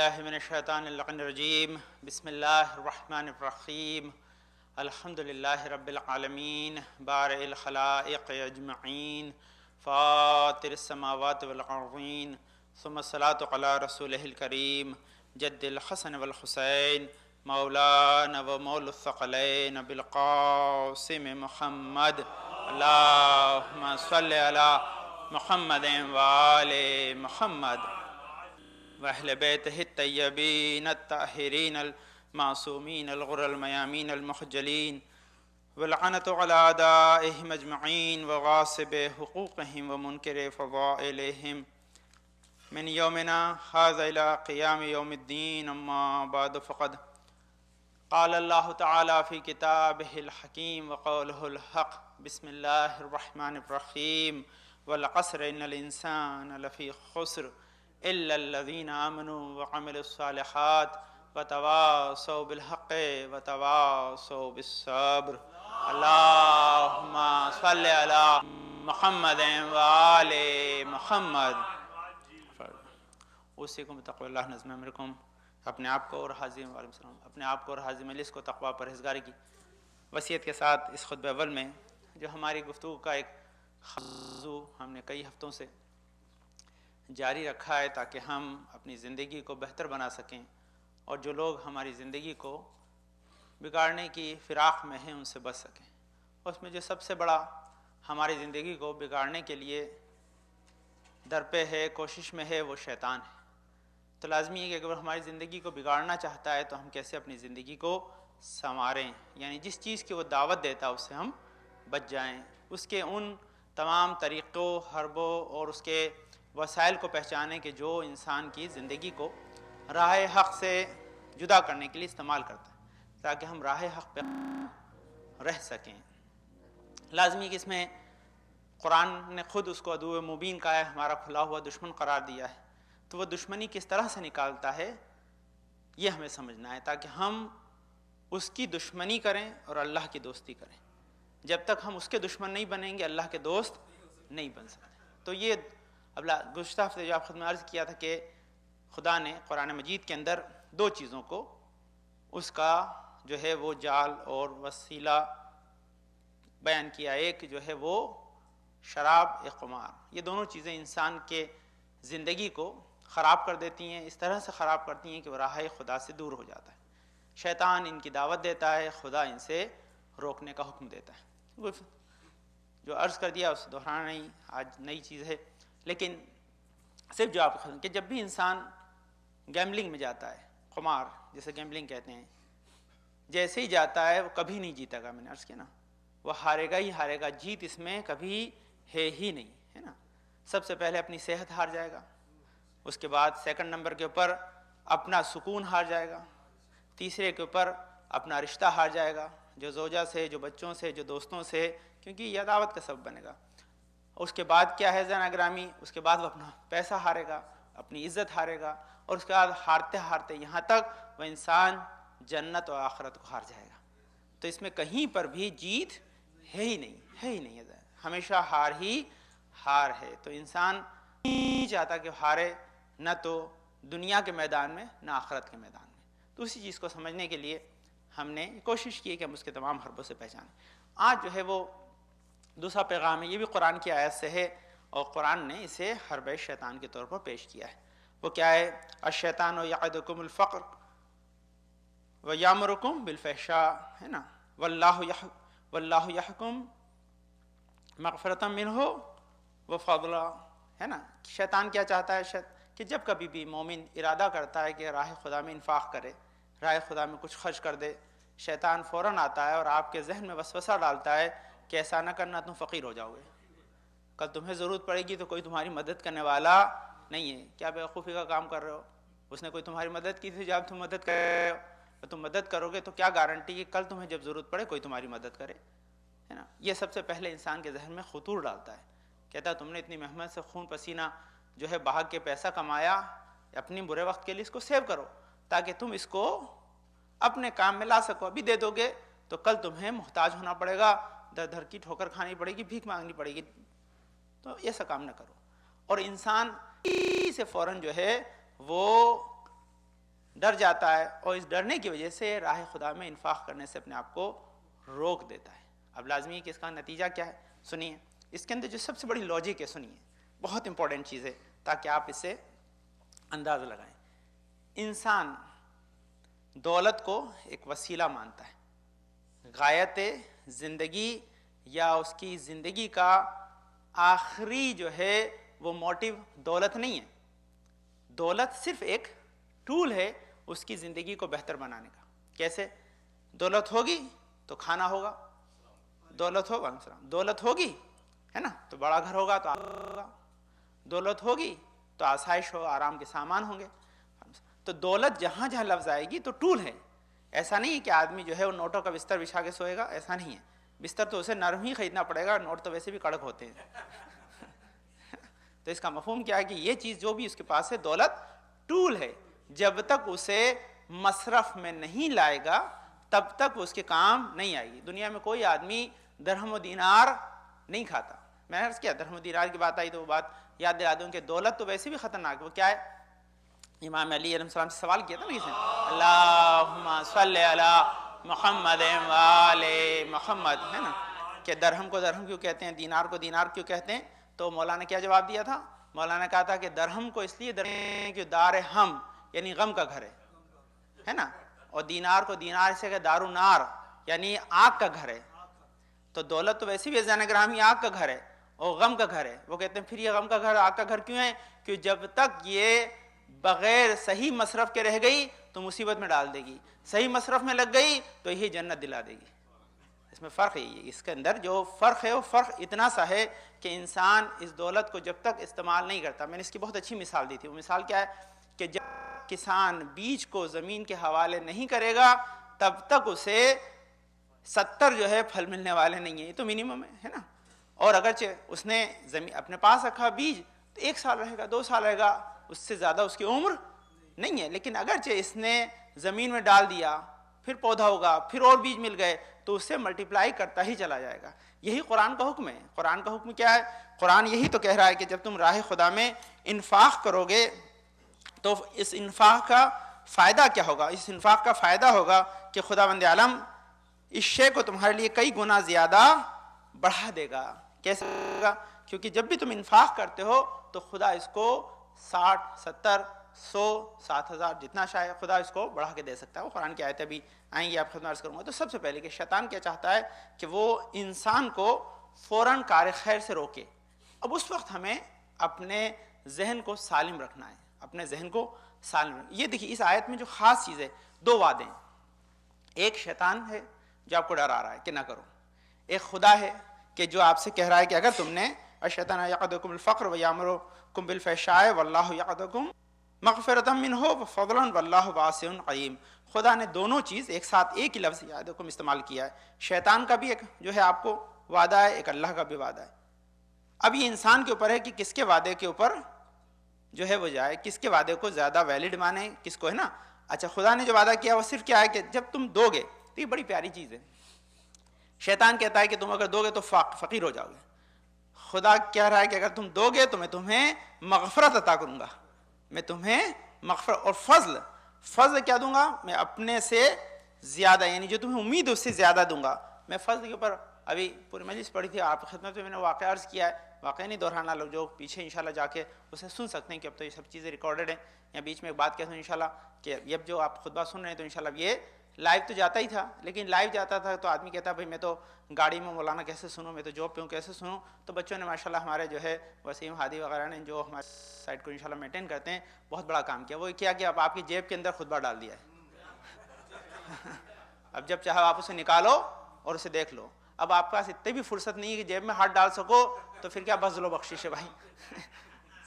باللہ من الشیطان اللعین الرجیم بسم اللہ الرحمن الرحیم الحمد للہ رب العالمین بارئ الخلائق اجمعین فاطر السماوات والارضین ثم الصلاة علی رسولہ الکریم جد الحسن والحسین مولانا و مول الثقلین بالقاسم محمد اللہم صلی علی محمد وآل محمد وأهل بيته الطيبين الطاهرين المعصومين الغر الميامين المخجلين واللعنة على أعدائهم أجمعين وغاصب حقوقهم ومنكر فضائلهم من يومنا هذا إلى قيام يوم الدين. أما بعد فقد قال الله تعالى في كتابه الحكيم وقوله الحق بسم الله الرحمن الرحيم والعصر إن الإنسان لفي خسر إلا الذين آمنوا وعملوا الصالحات وتواصوا بالحق وتواصوا بالصبر. اللهم صل على محمد وآل محمد. اوصیکم بتقوی اللہ نظم امرکم. اپنے آپ کو اور حاضرین وعلیکم السلام اپنے آپ کو اور حاضر مجلس کو تقوی پرہیزگاری کی وصیت کے ساتھ اس خطبہ اول میں جو ہماری گفتگو کا ایک موضوع ہم نے کئی ہفتوں سے جاری رکھا ہے تاکہ ہم اپنی زندگی کو بہتر بنا سکیں اور جو لوگ ہماری زندگی کو بگاڑنے کی فراق میں ہیں ان سے بچ سکیں. اس میں جو سب سے بڑا ہماری زندگی کو بگاڑنے کے لیے درپے ہے کوشش میں ہے وہ شیطان ہے. تو لازمی ہے کہ اگر ہماری زندگی کو بگاڑنا چاہتا ہے تو ہم کیسے اپنی زندگی کو سنواریں، یعنی جس چیز کی وہ دعوت دیتا ہے اس سے ہم بچ جائیں، اس کے ان تمام طریقوں حربوں اور اس کے وسائل کو پہچانے کہ جو انسان کی زندگی کو راہ حق سے جدا کرنے کے لیے استعمال کرتا ہے تاکہ ہم راہ حق پہ رہ سکیں. لازمی کہ اس میں قرآن نے خود اس کو عدو مبین کہا ہے، ہمارا کھلا ہوا دشمن قرار دیا ہے. تو وہ دشمنی کس طرح سے نکالتا ہے یہ ہمیں سمجھنا ہے تاکہ ہم اس کی دشمنی کریں اور اللہ کی دوستی کریں. جب تک ہم اس کے دشمن نہیں بنیں گے اللہ کے دوست نہیں بن سکتے. تو یہ اب گزشتہ ہفتے جو آپ خود میں عرض کیا تھا کہ خدا نے قرآن مجید کے اندر دو چیزوں کو اس کا جو ہے وہ جال اور وسیلہ بیان کیا. ایک جو ہے وہ شراب، ایک قمار. یہ دونوں چیزیں انسان کے زندگی کو خراب کر دیتی ہیں، اس طرح سے خراب کرتی ہیں کہ وہ راہ خدا سے دور ہو جاتا ہے. شیطان ان کی دعوت دیتا ہے، خدا ان سے روکنے کا حکم دیتا ہے. جو عرض کر دیا اس دہرانا نہیں، آج نئی چیز ہے. لیکن صرف جو آپ کہ جب بھی انسان گیملنگ میں جاتا ہے، قمار جسے گیملنگ کہتے ہیں، جیسے ہی جاتا ہے وہ کبھی نہیں جیتا گا. میں نے عرض کیا نا، وہ ہارے گا ہی ہارے گا. جیت اس میں کبھی ہے ہی نہیں، ہے نا. سب سے پہلے اپنی صحت ہار جائے گا، اس کے بعد سیکنڈ نمبر کے اوپر اپنا سکون ہار جائے گا، تیسرے کے اوپر اپنا رشتہ ہار جائے گا، جو زوجہ سے، جو بچوں سے، جو دوستوں سے، کیونکہ یہ عداوت کا سبب بنے گا. اس کے بعد کیا ہے زینا گرامی، اس کے بعد وہ اپنا پیسہ ہارے گا، اپنی عزت ہارے گا، اور اس کے بعد ہارتے ہارتے یہاں تک وہ انسان جنت و آخرت کو ہار جائے گا. تو اس میں کہیں پر بھی جیت ہے ہی نہیں، ہے ہی نہیں. ہمیشہ ہار ہی ہار ہے. تو انسان نہیں چاہتا کہ ہارے، نہ تو دنیا کے میدان میں نہ آخرت کے میدان میں. تو اسی چیز کو سمجھنے کے لیے ہم نے کوشش کی کہ ہم اس کے تمام حربوں سے پہچانیں. آج جو ہے وہ دوسرا پیغام ہے، یہ بھی قرآن کی آیت سے ہے اور قرآن نے اسے حرب شیطان کے طور پر پیش کیا ہے. وہ کیا ہے؟ الشیطان یعدکم الفقر ویامرکم بالفحشاء، ہے نا، واللہ یحکم مغفرۃ منہ وفضلا، ہے نا. شیطان کیا چاہتا ہے کہ جب کبھی بھی مومن ارادہ کرتا ہے کہ راہ خدا میں انفاق کرے، راہ خدا میں کچھ خرچ کر دے، شیطان فوراً آتا ہے اور آپ کے ذہن میں وسوسہ ڈالتا ہے کہ ایسا نہ کرنا، تم فقیر ہو جاؤ گے، کل تمہیں ضرورت پڑے گی تو کوئی تمہاری مدد کرنے والا نہیں ہے. کیا بیوقوفی کا کام کر رہے ہو؟ اس نے کوئی تمہاری مدد کی تھی جب تم مدد کر رہے ہو، تم مدد کرو گے تو کیا گارنٹی کہ کل تمہیں جب ضرورت پڑے کوئی تمہاری مدد کرے، ہے نا. یہ سب سے پہلے انسان کے ذہن میں خطور ڈالتا ہے. کہتا ہے تم نے اتنی محنت سے خون پسینہ جو ہے بہا کے پیسہ کمایا، اپنی برے وقت کے لیے اس کو سیو کرو تاکہ تم اس کو اپنے کام میں لا سکو. ابھی دے دو گے تو کل تمہیں محتاج ہونا پڑے گا، در در کی ٹھوکر کھانی پڑے گی، بھیک مانگنی پڑے گی. تو ایسا کام نہ کرو. اور انسان سے فوراً جو ہے وہ ڈر جاتا ہے اور اس ڈرنے کی وجہ سے راہ خدا میں انفاق کرنے سے اپنے آپ کو روک دیتا ہے۔ اب لازمی ہے کہ اس کا نتیجہ کیا ہے، سنیے اس کے اندر جو سب سے بڑی لاجک ہے، سنیے بہت امپورٹنٹ چیز ہے تاکہ آپ اس سے اندازہ لگائیں۔ انسان دولت کو ایک وسیلہ مانتا ہے، غایت زندگی یا اس کی زندگی کا آخری جو ہے وہ موٹیو دولت نہیں ہے، دولت صرف ایک ٹول ہے اس کی زندگی کو بہتر بنانے کا۔ کیسے؟ دولت ہوگی تو کھانا ہوگا، دولت ہوگی ہے نا تو بڑا گھر ہوگا، تو ہوگا دولت ہوگی تو آسائش ہو، آرام کے سامان ہوں گے۔ تو دولت جہاں جہاں لفظ آئے گی تو ٹول ہے، ایسا نہیں ہے کہ آدمی جو ہے وہ نوٹوں کا بستر بچھا کے سوئے گا، ایسا نہیں ہے، بستر تو اسے نرم ہی خریدنا پڑے گا، نوٹ تو ویسے بھی کڑک ہوتے ہیں۔ تو اس کا مفہوم کیا ہے کہ یہ چیز جو بھی اس کے پاس ہے دولت ٹول ہے، جب تک اسے مصرف میں نہیں لائے گا تب تک اس کے کام نہیں آئے گی۔ دنیا میں کوئی آدمی درہم و دینار نہیں کھاتا۔ میں نے عرض کیا درہم و دینار کی بات آئی تو وہ بات یاد دلا دوں کہ دولت تو ویسے بھی خطرناک ہے، وہ کیا ہے؟ امام علی علیہ السلام سے سوال کیا تھا نا کسی نے، اللہم صلی علی محمد وآل محمد، ہے نا کہ درہم کو درہم کیوں کہتے ہیں، دینار کو دینار کیوں کہتے ہیں؟ تو مولانا نے کیا جواب دیا تھا؟ مولانا نے کہا تھا کہ درہم کو اس لیے درہم کہ دار ہم یعنی غم کا گھر ہے نا، اور دینار کو دینار سے کہ دار نار یعنی آگ کا گھر ہے۔ تو دولت تو ویسے بھی عزیزان گرامی آگ کا گھر ہے اور غم کا گھر ہے۔ وہ کہتے ہیں پھر یہ غم کا گھر آگ کا گھر کیوں ہے؟ کہ جب تک یہ بغیر صحیح مصرف کے رہ گئی تو مصیبت میں ڈال دے گی، صحیح مصرف میں لگ گئی تو یہ جنت دلا دے گی۔ اس میں فرق ہے، اس کے اندر جو فرق ہے وہ فرق اتنا سا ہے کہ انسان اس دولت کو جب تک استعمال نہیں کرتا، میں نے اس کی بہت اچھی مثال دی تھی، وہ مثال کیا ہے کہ جب کسان بیج کو زمین کے حوالے نہیں کرے گا تب تک اسے 70 جو ہے پھل ملنے والے نہیں ہیں، یہ تو منیمم ہے نا۔ اور اگرچہ اس نے زمین اپنے پاس رکھا بیج تو 1 سال رہے گا، 2 سال رہے گا، اس سے زیادہ اس کی عمر نہیں ہے، لیکن اگرچہ اس نے زمین میں ڈال دیا پھر پودا ہوگا پھر اور بیج مل گئے تو اس سے ملٹیپلائی کرتا ہی چلا جائے گا۔ یہی قرآن کا حکم ہے۔ قرآن کا حکم کیا ہے؟ قرآن یہی تو کہہ رہا ہے کہ جب تم راہ خدا میں انفاق کرو گے تو اس انفاق کا فائدہ کیا ہوگا؟ اس انفاق کا فائدہ ہوگا کہ خداوند عالم اس شے کو تمہارے لیے کئی گنا زیادہ بڑھا دے گا۔ کیسے ہوگا؟ کیونکہ جب بھی تم انفاق کرتے ہو تو خدا اس کو 60 70 100 7000 جتنا شاید خدا اس کو بڑھا کے دے سکتا ہے۔ وہ قرآن کی آیتیں بھی آئیں گی، آپ خدمت عرض کروں گا۔ تو سب سے پہلے کہ شیطان کیا چاہتا ہے کہ وہ انسان کو فوراً کار خیر سے روکے۔ اب اس وقت ہمیں اپنے ذہن کو سالم رکھنا ہے، اپنے ذہن کو سالم رکھنا۔ یہ دیکھیے اس آیت میں جو خاص چیز ہے، 2 وعدے ہیں، ایک شیطان ہے جو آپ کو ڈرا رہا ہے کہ نہ کرو، ایک خدا ہے کہ جو آپ سے کہہ رہا ہے کہ اگر تم نے الشیطان یعدکم الفقر ویامرکم بالفحشاء واللہ یعدکم مغفرۃ منہ وفضلا واللہ واسع علیم۔ خدا نے دونوں چیز ایک ساتھ ایک ہی لفظ یعدکم استعمال کیا ہے، شیطان کا بھی ایک جو ہے آپ کو وعدہ ہے، ایک اللہ کا بھی وعدہ ہے۔ اب یہ انسان کے اوپر ہے کہ کس کے وعدے کے اوپر جو ہے وہ جائے، کس کے وعدے کو زیادہ ویلڈ مانے، کس کو ہے نا۔ اچھا خدا نے جو وعدہ کیا وہ صرف کیا ہے کہ جب تم دو گے، تو یہ بڑی پیاری چیز ہے۔ شیطان کہتا ہے کہ تم اگر دو گے تو فقیر ہو جاؤ گے، خدا کہہ رہا ہے کہ اگر تم دو گے تو میں تمہیں مغفرت عطا کروں گا، میں تمہیں مغفرت اور فضل کیا دوں گا؟ میں اپنے سے زیادہ، یعنی جو تمہیں امید ہے اس سے زیادہ دوں گا۔ میں فضل کے اوپر ابھی پوری مجلس پڑھی تھی آپ کی خدمت میں نے واقعہ عرض کیا ہے، واقعہ نہیں دہرانا، لوگ جو پیچھے انشاءاللہ جا کے اسے سن سکتے ہیں کہ اب تو یہ سب چیزیں ریکارڈڈ ہیں۔ یا بیچ میں ایک بات کہتا ہوں انشاءاللہ کہ اب جو آپ خطبہ سن رہے ہیں تو انشاءاللہ یہ لائیو تو جاتا ہی تھا، لیکن لائیو جاتا تھا تو آدمی کہتا بھائی میں تو گاڑی میں مولانا کیسے سنوں، میں تو جاب پہ ہوں کیسے سنوں۔ تو بچوں نے ماشاءاللہ ہمارے جو ہے وسیم ہادی وغیرہ نے جو ہمارے سائٹ کو انشاءاللہ مینٹین کرتے ہیں بہت بڑا کام کیا۔ وہ کیا کہ اب آپ کی جیب کے اندر خطبہ ڈال دیا ہے، اب جب چاہو آپ اسے نکالو اور اسے دیکھ لو۔ اب آپ کے پاس اتنی بھی فرصت نہیں ہے کہ جیب میں ہاتھ ڈال سکو، تو پھر کیا بزل و بخشش ہے بھائی۔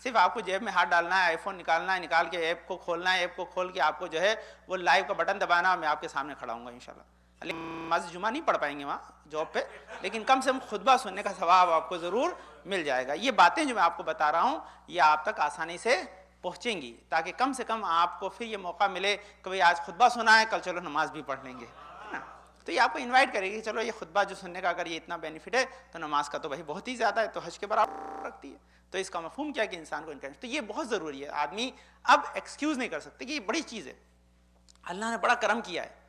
صرف آپ کو جیب میں ہاتھ ڈالنا ہے، آئی فون نکالنا ہے، نکال کے ایپ کو کھولنا ہے، ایپ کو کھول کے آپ کو جو ہے وہ لائیو کا بٹن دبانا، میں آپ کے سامنے کھڑا ہوں گا انشاءاللہ۔ نماز جمعہ نہیں پڑھ پائیں گے وہاں جاب پہ، لیکن کم سے کم خطبہ سننے کا ثواب آپ کو ضرور مل جائے گا۔ یہ باتیں جو میں آپ کو بتا رہا ہوں یہ آپ تک آسانی سے پہنچیں گی، تاکہ کم سے کم آپ کو پھر یہ موقع ملے کہ بھئی آج خطبہ سنا ہے، کل چلو نماز بھی پڑھ لیں گے، تو یہ آپ کو انوائٹ کرے گی، چلو یہ خطبہ جو سننے کا اگر یہ اتنا بینیفٹ ہے تو نماز کا تو بھائی بہت ہی زیادہ ہے، تو حج کے برابر رکھتی ہے۔ تو اس کا مفہوم کیا کہ انسان کو انکریج، تو یہ بہت ضروری ہے۔ آدمی اب ایکسکیوز نہیں کر سکتے کہ یہ بڑی چیز ہے، اللہ نے بڑا کرم کیا ہے.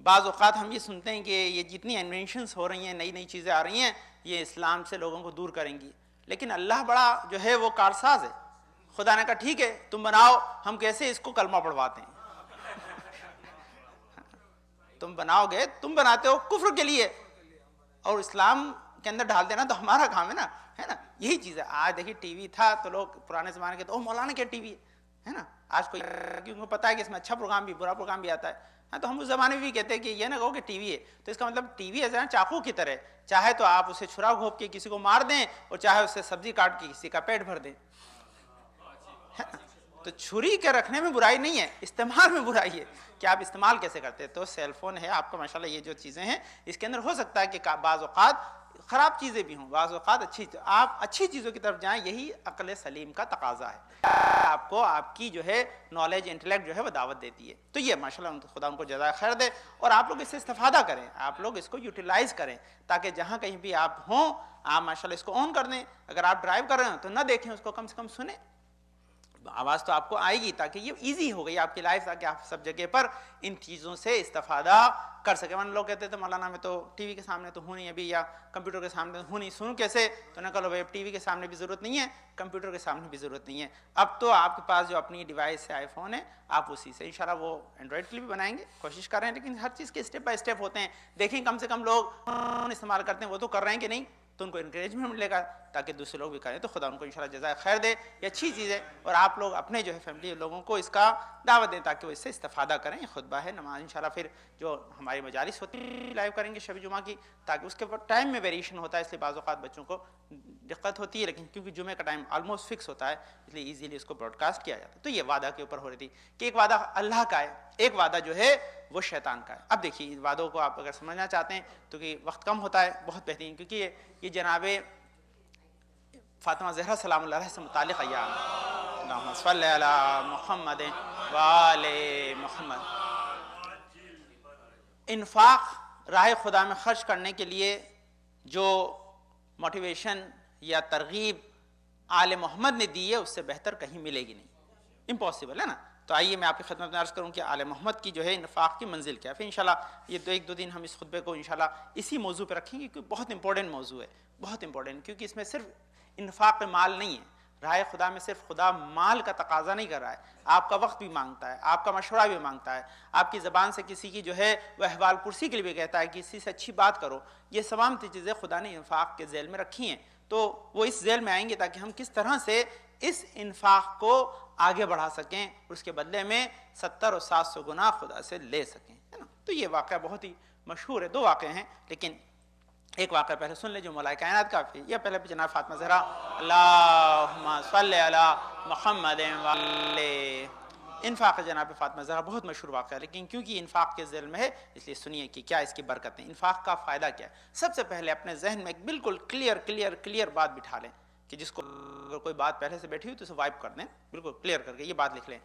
بعض اوقات ہم یہ سنتے ہیں کہ یہ جتنی انوینشنس ہو رہی ہیں، نئی نئی چیزیں آ رہی ہیں، یہ اسلام سے لوگوں کو دور کریں گی، لیکن اللہ بڑا جو ہے وہ کارساز ہے. خدا نے کہا ٹھیک ہے تم بناؤ، ہم کیسے اس کو کلمہ پڑھواتے ہیں. تم بناؤ گے، تم بناتے ہو کفر کے لیے، اور اسلام کے اندر ڈال دینا تو ہمارا کام ہے نا، ہے نا. یہی چیز ہے. آج دیکھیے ٹی وی تھا تو لوگ پرانے زمانے کے تو مولانا کیا ٹی وی ہے نا. آج کوئی کیونکہ پتہ ہے کہ اس میں اچھا پروگرام بھی برا پروگرام بھی آتا ہے. ہاں تو ہم اس زمانے میں بھی کہتے ہیں کہ یہ نہ کہو کہ ٹی وی ہے، تو اس کا مطلب ٹی وی ایسا ہے چاقو کی طرح، چاہے تو آپ اسے چھرا گھونپ کے کسی کو مار دیں اور چاہے اس سے سبزی کاٹ کے کسی کا پیٹ بھر دیں. تو چھری کے رکھنے میں برائی نہیں ہے، استعمال میں برائی ہے کہ آپ استعمال کیسے کرتے. تو سیل فون ہے آپ کا ماشاءاللہ، یہ جو چیزیں ہیں اس کے اندر ہو سکتا ہے کہ بعض اوقات خراب چیزیں بھی ہوں، بعض اوقات آپ اچھی چیزوں کی طرف جائیں. یہی عقل سلیم کا تقاضا ہے. آپ کو آپ کی جو ہے نالج انٹلیکٹ جو ہے وہ دعوت دیتی ہے. تو یہ ماشاءاللہ خدا ان کو جزائے خیر دے، اور آپ لوگ اس سے استفادہ کریں، آپ لوگ اس کو یوٹیلائز کریں تاکہ جہاں کہیں بھی آپ ہوں آپ ماشاءاللہ اس کو آن کر دیں. اگر آپ ڈرائیو کر رہے ہیں تو نہ دیکھیں اس کو، کم سے کم سنیں. آواز تو آپ کو آئے گی تاکہ یہ ایزی ہو گئی آپ کی لائف، تاکہ آپ سب جگہ پر ان چیزوں سے استفادہ کر سکیں. ورنہ لوگ کہتے تھے مولانا میں تو ٹی وی کے سامنے تو ہوں نہیں ابھی، یا کمپیوٹر کے سامنے تو ہوں نہیں، سنوں کیسے؟ تو نہ کہو بھائی ٹی وی کے سامنے بھی ضرورت نہیں ہے، کمپیوٹر کے سامنے بھی ضرورت نہیں ہے. اب تو آپ کے پاس جو اپنی ڈیوائس ہے آئی فون ہے، آپ اسی سے انشاءاللہ وہ اینڈرائڈ کے لیے بھی بنائیں گے، کوشش کر رہے ہیں. لیکن ہر چیز کے اسٹیپ بائی اسٹیپ ہوتے ہیں. دیکھیں کم سے کم لوگ استعمال کرتے ہیں، وہ تو کر رہے ہیں کہ نہیں، تو ان کو انکریجمنٹ ملے گا تاکہ دوسرے لوگ بھی کریں. تو خدا ان کو انشاءاللہ جزائے خیر دے. یہ اچھی چیز ہے، اور آپ لوگ اپنے جو ہے فیملی لوگوں کو اس کا دعوت دیں تاکہ وہ اس سے استفادہ کریں. یہ خطبہ ہے، نماز انشاءاللہ پھر جو ہماری مجالس ہوتی ہے لائیو کریں گے شب جمعہ کی، تاکہ اس کے ٹائم میں ویریشن ہوتا ہے، اس لیے بعض اوقات بچوں کو دقت ہوتی ہے، لیکن کیونکہ جمعہ کا ٹائم آلموسٹ فکس ہوتا ہے اس لیے ایزیلی اس کو براڈ کاسٹ کیا جاتا ہے. تو یہ وعدہ کے اوپر ہو رہی تھی کہ ایک وعدہ اللہ کا ہے، ایک وعدہ جو ہے وہ شیطان کا ہے. اب دیکھیے ان وعدوں کو آپ اگر سمجھنا چاہتے ہیں تو کہ وقت کم ہوتا ہے، بہت بہترین، کیونکہ یہ جناب فاطمہ زہرا سلام اللہ علیہ سے متعلق ایام. اللہم صلی علی محمد وآل محمد. انفاق راہ خدا میں خرچ کرنے کے لیے جو موٹیویشن یا ترغیب آل محمد نے دی ہے اس سے بہتر کہیں ملے گی نہیں، امپاسبل ہے نا. تو آئیے میں آپ کی خدمت میں عرض کروں کہ آل محمد کی جو ہے انفاق کی منزل کیا ہے. پھر انشاءاللہ یہ ایک دو دن ہم اس خطبے کو انشاءاللہ اسی موضوع پہ رکھیں گے، کیونکہ بہت امپورٹنٹ موضوع ہے، بہت امپورٹنٹ، کیونکہ اس میں صرف انفاق مال نہیں ہے. راہ خدا میں صرف خدا مال کا تقاضا نہیں کر رہا ہے، آپ کا وقت بھی مانگتا ہے، آپ کا مشورہ بھی مانگتا ہے، آپ کی زبان سے کسی کی جو ہے وہ احوال پرسی کے لیے بھی کہتا ہے کہ کسی سے اچھی بات کرو. یہ تمام چیزیں خدا نے انفاق کے ذیل میں رکھی ہیں. تو وہ اس ذیل میں آئیں گے تاکہ ہم کس طرح سے اس انفاق کو آگے بڑھا سکیں اور اس کے بدلے میں 70 اور 700 گنا خدا سے لے سکیں، ہے نا. تو یہ واقعہ بہت ہی مشہور ہے. دو واقعے ہیں، لیکن ایک واقعہ پہلے سن لیں جو مولا کائنات کا ہے. یہ پہلے جناب فاطمہ زہرا اللہم صلی علی محمد وعلی. انفاق جناب فاطمہ زہرا بہت مشہور واقعہ ہے، لیکن کیونکہ انفاق کے ذیل میں ہے اس لیے سنیے کہ کیا اس کی برکتیں، انفاق کا فائدہ کیا ہے. سب سے پہلے اپنے ذہن میں ایک بالکل کلیئر بات بٹھا لیں کہ جس کو اگر کوئی بات پہلے سے بیٹھی ہوئی تو اسے وائپ کر دیں، بالکل کلیئر کر کے یہ بات لکھ لیں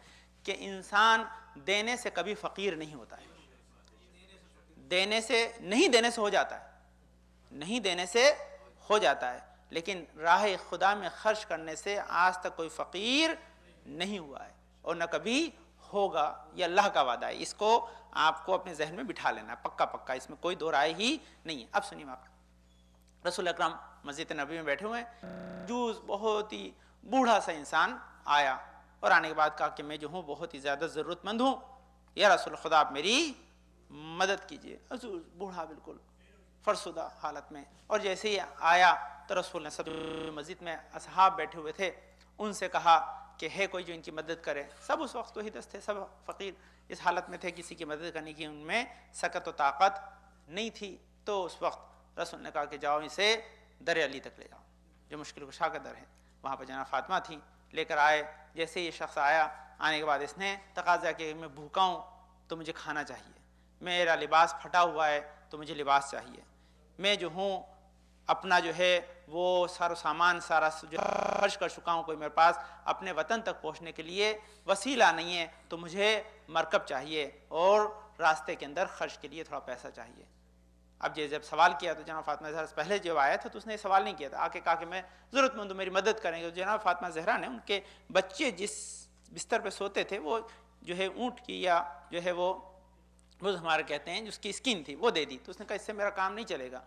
کہ انسان دینے سے کبھی فقیر نہیں ہوتا ہے. دینے سے ہو جاتا ہے، نہیں دینے سے ہو جاتا ہے، لیکن راہ خدا میں خرچ کرنے سے آج تک کوئی فقیر نہیں ہوا ہے اور نہ کبھی ہوگا. یہ اللہ کا وعدہ ہے، اس کو آپ کو اپنے ذہن میں بٹھا لینا ہے پکا، اس میں کوئی دو رائے ہی نہیں ہے. اب سنیے آپ، رسول اکرم مسجد نبی میں بیٹھے ہوئے ہیں، جوز بہت ہی بوڑھا سا انسان آیا اور آنے کے بعد کہا کہ میں جو ہوں بہت ہی زیادہ ضرورت مند ہوں، یا رسول خدا آپ میری مدد کیجئے. عجوز بوڑھا بالکل فرسودہ حالت میں، اور جیسے ہی آیا تو رسول نے سب مسجد میں اصحاب بیٹھے ہوئے تھے ان سے کہا کہ ہے کوئی جو ان کی مدد کرے. سب اس وقت وہی دست تھے، سب فقیر اس حالت میں تھے، کسی کی مدد کرنے کی ان میں سکت و طاقت نہیں تھی. تو اس وقت رسول نے کہا کہ جاؤ اسے در علی تک لے جاؤ، جو مشکل کشا کا در ہے. وہاں پہ جناب فاطمہ تھی، لے کر آئے. جیسے یہ شخص آیا، آنے کے بعد اس نے تقاضا کہ میں بھوکا ہوں تو مجھے کھانا چاہیے، میرا لباس پھٹا ہوا ہے تو مجھے لباس چاہیے، میں جو ہوں اپنا جو ہے وہ سارا سامان سارا جو خرچ کر چکا ہوں، کوئی میرے پاس اپنے وطن تک پہنچنے کے لیے وسیلہ نہیں ہے، تو مجھے مرکب چاہیے اور راستے کے اندر خرچ کے لیے تھوڑا پیسہ چاہیے. اب یہ جب سوال کیا تو جناب فاطمہ زہرا پہلے جب آیا تھا تو اس نے سوال نہیں کیا تھا، آ کے کہا کہ میں ضرورت مند ہوں، میری مدد کریں گے. جناب فاطمہ زہرا نے ان کے بچے جس بستر پہ سوتے تھے وہ جو ہے اونٹ کی یا جو ہے وہ ہمارے کہتے ہیں جس کی اسکن تھی وہ دے دی. تو اس نے کہا اس سے میرا کام نہیں چلے گا,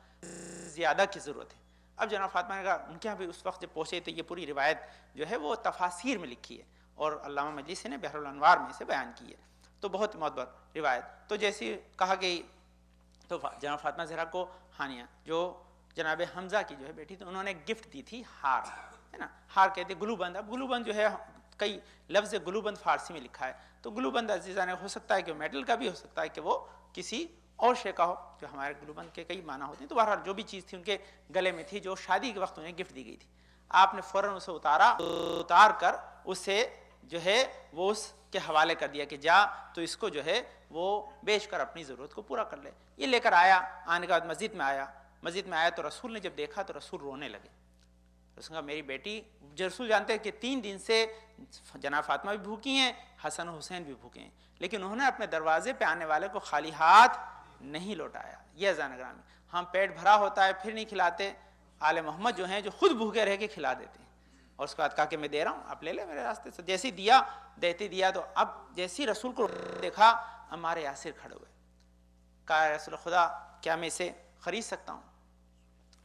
زیادہ کی ضرورت ہے. اب جناب فاطمہ نے کہا, ان کے یہاں بھی اس وقت جب پہنچے تو یہ پوری روایت جو ہے وہ تفاسیر میں لکھی ہے اور علامہ مجلسی نے بحر الانوار میں اسے بیان کی ہے, تو بہت معتبر روایت. تو جیسی کہا گئی تو جناب فاطمہ زہرا کو ہانیہ جو جناب حمزہ کی جو ہے بیٹی تو انہوں نے گفٹ دی تھی ہار, ہے نا, ہار کہتے گلو بند. اب گلو بند جو ہے کئی لفظ گلو بند فارسی میں لکھا ہے, تو گلو بند عزیزان ہو سکتا ہے کہ میٹل کا بھی ہو سکتا ہے کہ وہ کسی اور شے کا ہو, جو ہمارے گلو بند کے کئی معنی ہوتے ہیں. تو بہرحال جو بھی چیز تھی ان کے گلے میں تھی جو شادی کے وقت انہیں گفٹ دی گئی تھی, آپ نے فوراً اسے اتار کر اسے جو ہے وہ اس کے حوالے کر دیا کہ جا تو اس کو جو ہے وہ بیچ کر اپنی ضرورت کو پورا کر لے. یہ لے کر آیا, آنے کے بعد مسجد میں آیا تو رسول نے جب دیکھا تو رسول رونے لگے. اس نے کہا میری بیٹی, رسول جانتے ہیں کہ 3 دن سے جناب فاطمہ بھی بھوکی ہیں, حسن و حسین بھی بھوکے ہیں, لیکن انہوں نے اپنے دروازے پہ آنے والے کو خالی ہاتھ نہیں لوٹایا. یہ اذان گرامی, ہم پیٹ بھرا ہوتا ہے پھر نہیں کھلاتے, آل محمد جو ہیں جو خود بھوکے رہ کے کھلا دیتے ہیں, اور اس کے بعد کہا کہ میں دے رہا ہوں آپ لے لیں میرے راستے سے. جیسے دیا تو اب جیسی رسول کو دیکھا ہمارے یاسر کھڑے ہوئے, کہا رسول خدا کیا میں اسے خرید سکتا ہوں؟